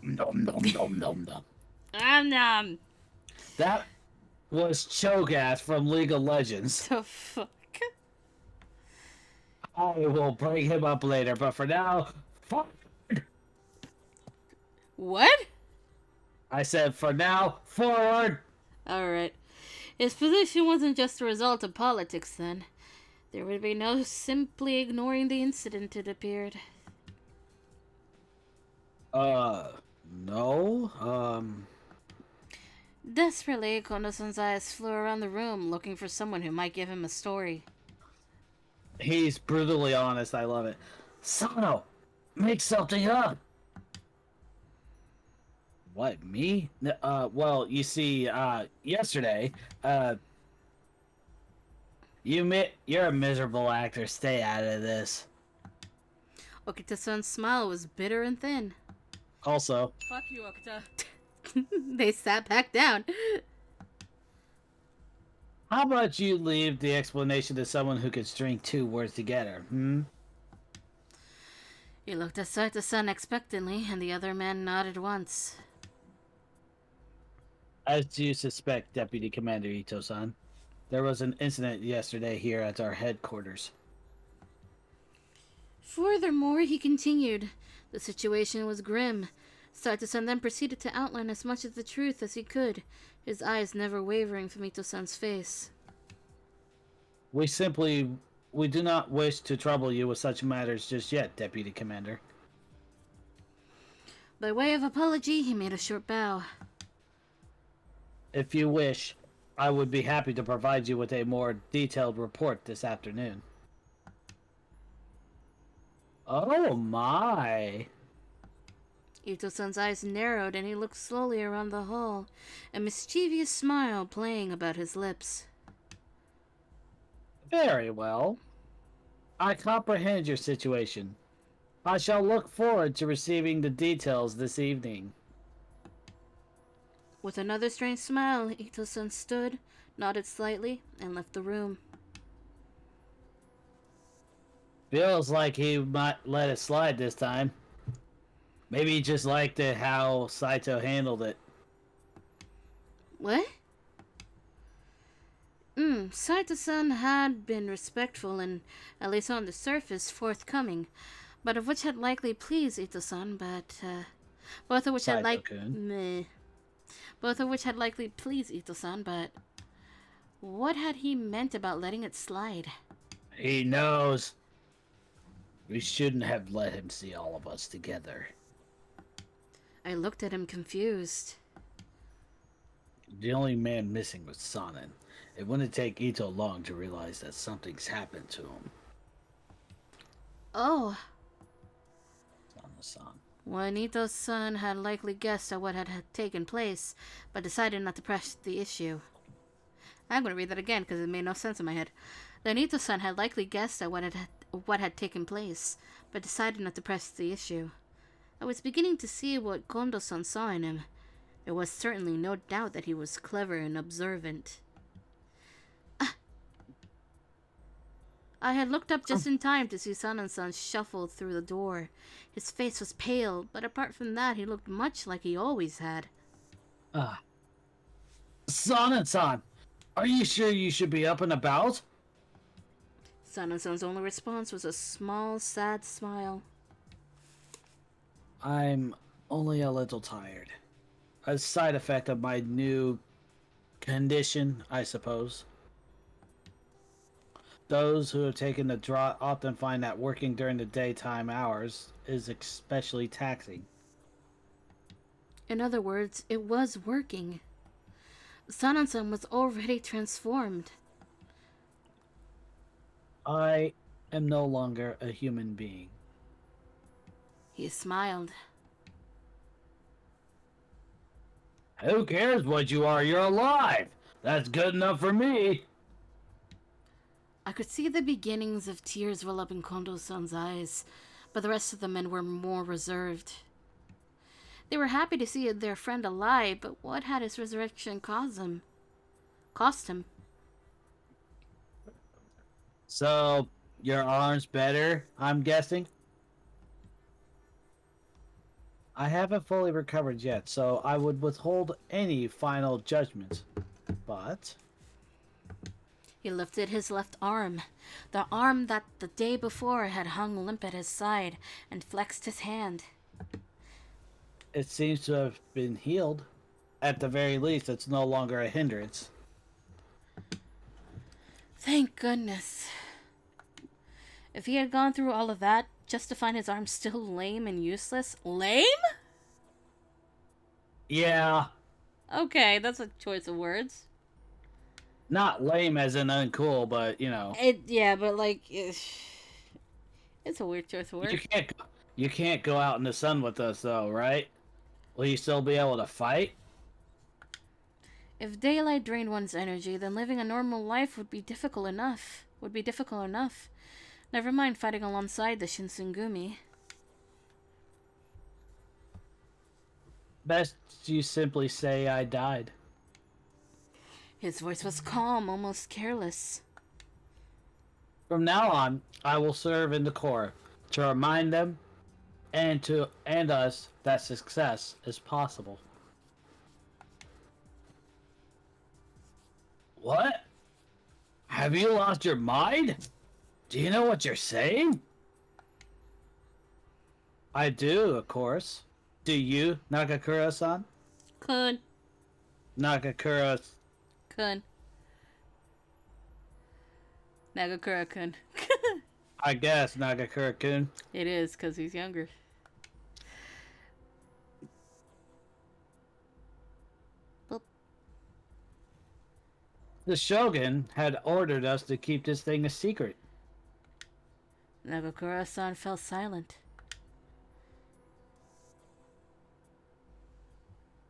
Nom nom nom nom nom. Nom. That was Cho'Gath from League of Legends. The fuck? I will bring him up later, but for now, forward. What? I said for now, forward. Alright. His position wasn't just a result of politics then. There would be no simply ignoring the incident, it appeared. No. Desperately, Kondo-san's eyes flew around the room, looking for someone who might give him a story. He's brutally honest. I love it. Sano, make something up. What, me? Well, you see, yesterday, you're a miserable actor. Stay out of this. Okita-san's smile was bitter and thin. Also, Fuck you, Okita. They sat back down. how about you leave the explanation to someone who could string two words together, hmm? He looked at Saito-san expectantly, and the other man nodded once. As you suspect, Deputy Commander Ito-san, there was an incident yesterday here at our headquarters. Furthermore, he continued, the situation was grim. Saito-san then proceeded to outline as much of the truth as he could, his eyes never wavering from Ito-san's face. We do not wish to trouble you with such matters just yet, Deputy Commander. By way of apology, he made a short bow. If you wish, I would be happy to provide you with a more detailed report this afternoon. Oh my! Ito-san's eyes narrowed and he looked slowly around the hall, a mischievous smile playing about his lips. Very well. I comprehend your situation. I shall look forward to receiving the details this evening. With another strange smile, Ito-san stood, nodded slightly, and left the room. Feels like he might let it slide this time. Maybe he just liked it how Saito handled it. What? Saito-san had been respectful and, at least on the surface, forthcoming, but of which had likely pleased Ito-san, both of which had likely pleased Ito-san, but what had he meant about letting it slide? He knows. We shouldn't have let him see all of us together. I looked at him confused. The only man missing was Sonnen. It wouldn't take Ito long to realize that something's happened to him. Oh. Sonnen-san. When Ito-san had likely guessed at what had taken place, but decided not to press the issue. I'm going to read that again because it made no sense in my head. Then Ito-san had likely guessed at what had taken place, but decided not to press the issue. I was beginning to see what Kondo-san saw in him. There was certainly no doubt that he was clever and observant. I had looked up just in time to see Sonnen-san shuffle through the door. His face was pale, but apart from that, he looked much like he always had. Sonnen-san, are you sure you should be up and about? Sonnen-san's only response was a small, sad smile. I'm Only a little tired. A side effect of my new condition, I suppose. Those who have taken the draught often find that working during the daytime hours is especially taxing. In other words, it was working. Sanansan was already transformed. I am no longer a human being. He smiled. Who cares what you are? You're alive! That's good enough for me! I could see the beginnings of tears well up in Kondo-san's eyes, but the rest of the men were more reserved. They were happy to see their friend alive, but what had his resurrection cost him? So, your arm's better, I'm guessing? I haven't fully recovered yet, so I would withhold any final judgment. But He lifted his left arm, the arm that the day before had hung limp at his side, and flexed his hand. it seems to have been healed. At the very least, it's no longer a hindrance. Thank goodness. If he had gone through all of that just to find his arm still lame and useless. Lame? Yeah, Okay, that's a choice of words. not lame as in uncool, but Yeah, but like, it's a weird choice of you words. can't go out in the sun with us though, right? Will you still be able to fight? If daylight drained one's energy, then living a normal life would be difficult enough. Never mind fighting alongside the Shinsengumi. Best you simply say I died. His voice was calm, almost careless. From now on, I will serve in the Corps to remind them and us that success is possible. What? Have you lost your mind? Do you know what you're saying? I do, of course. Do you, Nagakura-san? Kun. Nagakura... Kun. Nagakura-kun. I guess, Nagakura-kun. It is, because he's younger. The Shogun had ordered us to keep this thing a secret. Nagakura-san fell silent.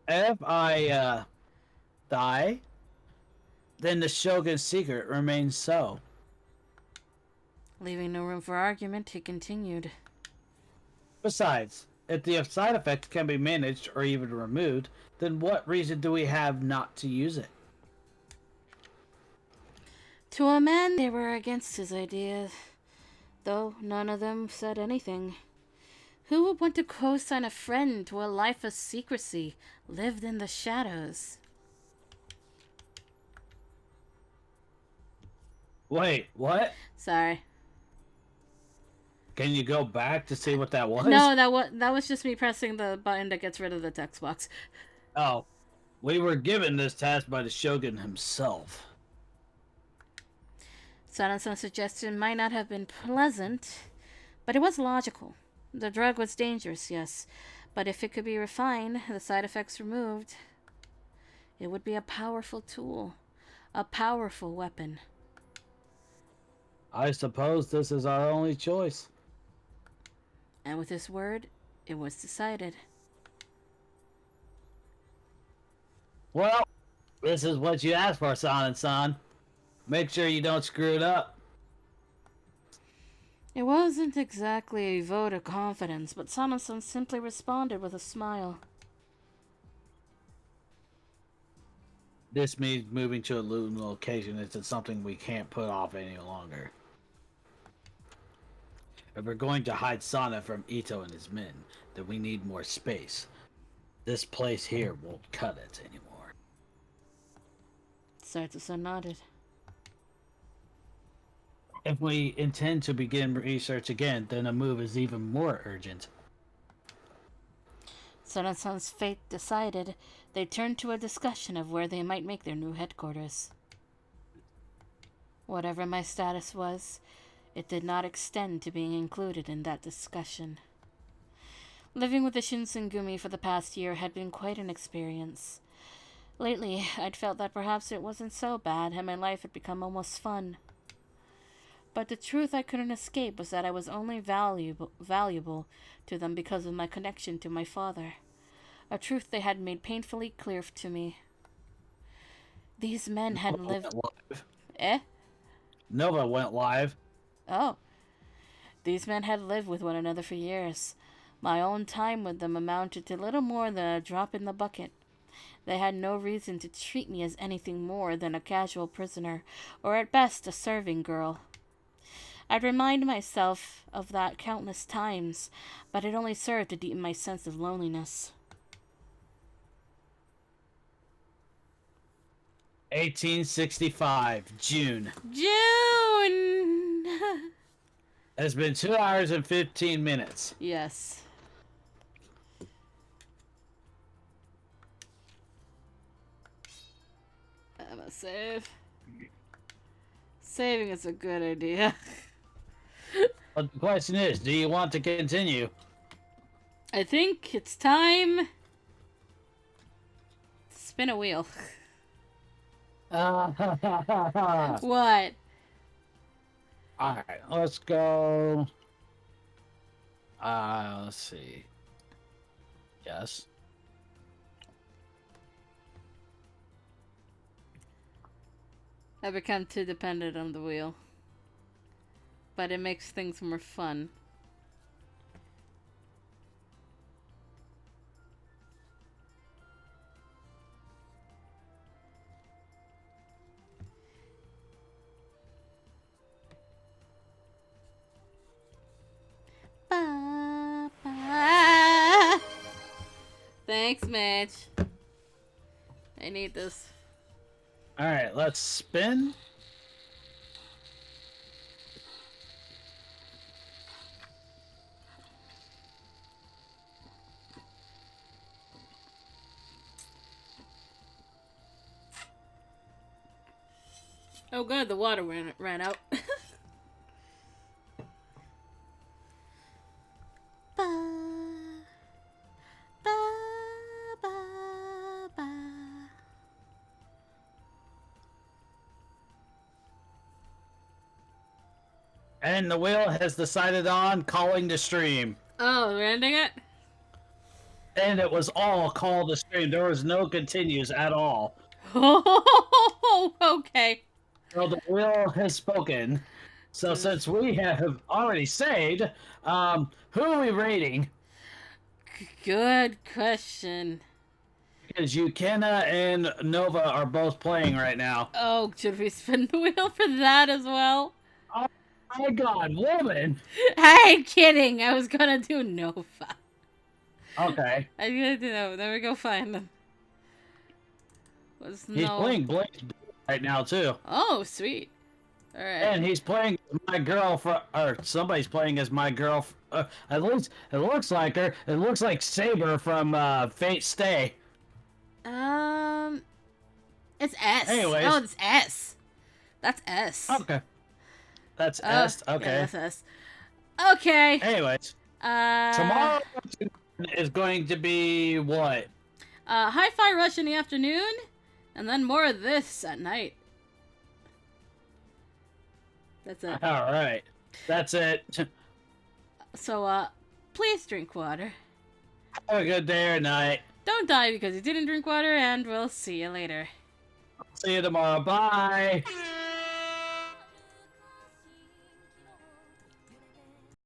If I, die, then the Shogun's secret remains so. Leaving no room for argument, he continued. Besides, if the side effects can be managed or even removed, then what reason do we have not to use it? To a man, they were against his ideas, though none of them said anything. Who would want to co-sign a friend to a life of secrecy, lived in the shadows? Wait, what? Sorry. Can you go back to see what that was? No, that was just me pressing the button that gets rid of the text box. Oh, we were given this task by the Shogun himself. Sanan's suggestion might not have been pleasant, but it was logical. The drug was dangerous, yes, but if it could be refined, the side effects removed, it would be a powerful tool, a powerful weapon. I suppose this is our only choice. And with this word, it was decided. Well, this is what you asked for, San. Make sure you don't screw it up. It wasn't exactly a vote of confidence, but Samuelson simply responded with a smile. This means moving to a new location isn't something we can't put off any longer. If we're going to hide Sana from Ito and his men, then we need more space. This place here won't cut it anymore. Sarto-san nodded. If we intend to begin research again, then a move is even more urgent. Sun-Sun's fate decided, they turned to a discussion of where they might make their new headquarters. Whatever my status was, it did not extend to being included in that discussion. Living with the Shinsengumi for the past year had been quite an experience. Lately, I'd felt that perhaps it wasn't so bad and my life had become almost fun. But the truth I couldn't escape was that I was only valuable to them because of my connection to my father. A truth they had made painfully clear to me. These men had lived... Eh? Nova went live. Oh. These men had lived with one another for years. My own time with them amounted to little more than a drop in the bucket. They had no reason to treat me as anything more than a casual prisoner, or at best a serving girl. I'd remind myself of that countless times, but it only served to deepen my sense of loneliness. 1865, June. June! It's been 2 hours and 15 minutes. Yes. I'm gonna save. Saving is a good idea. But the question is, do you want to continue? I think it's time to spin a wheel. What? Alright, let's go. Let's see. Yes. I become too dependent on the wheel. But it makes things more fun. Ba, ba. Thanks, Mitch. I need this. Alright, let's spin. Oh good, the water ran out. Ba, ba, ba, ba. And the wheel has decided on calling the stream. Oh, we're ending it? And it was all call to stream. There was no continues at all. Oh, okay. So the wheel has spoken. So since we have already saved, who are we rating? Good question. Because Yukina and Nova are both playing right now. Oh, should we spin the wheel for that as well? Oh my god, woman! I'm kidding. I was gonna do Nova. Okay. I'm gonna do Nova. Then we go find them. What's He's Nova? playing Blaze right now too. Oh, sweet. All right. And he's playing my girlfriend, or somebody's playing as my girl. At least it looks like her. It looks like Saber from Fate Stay. It's S. Anyways. Oh, it's S. That's S. Okay. That's S. Okay. Yeah, that's S. Okay. Anyways, tomorrow is going to be what? Hi-Fi Rush in the afternoon, and then more of this at night. That's it. All right. That's it. So, please drink water. Have a good day or night. Don't die because you didn't drink water, and we'll see you later. See you tomorrow. Bye.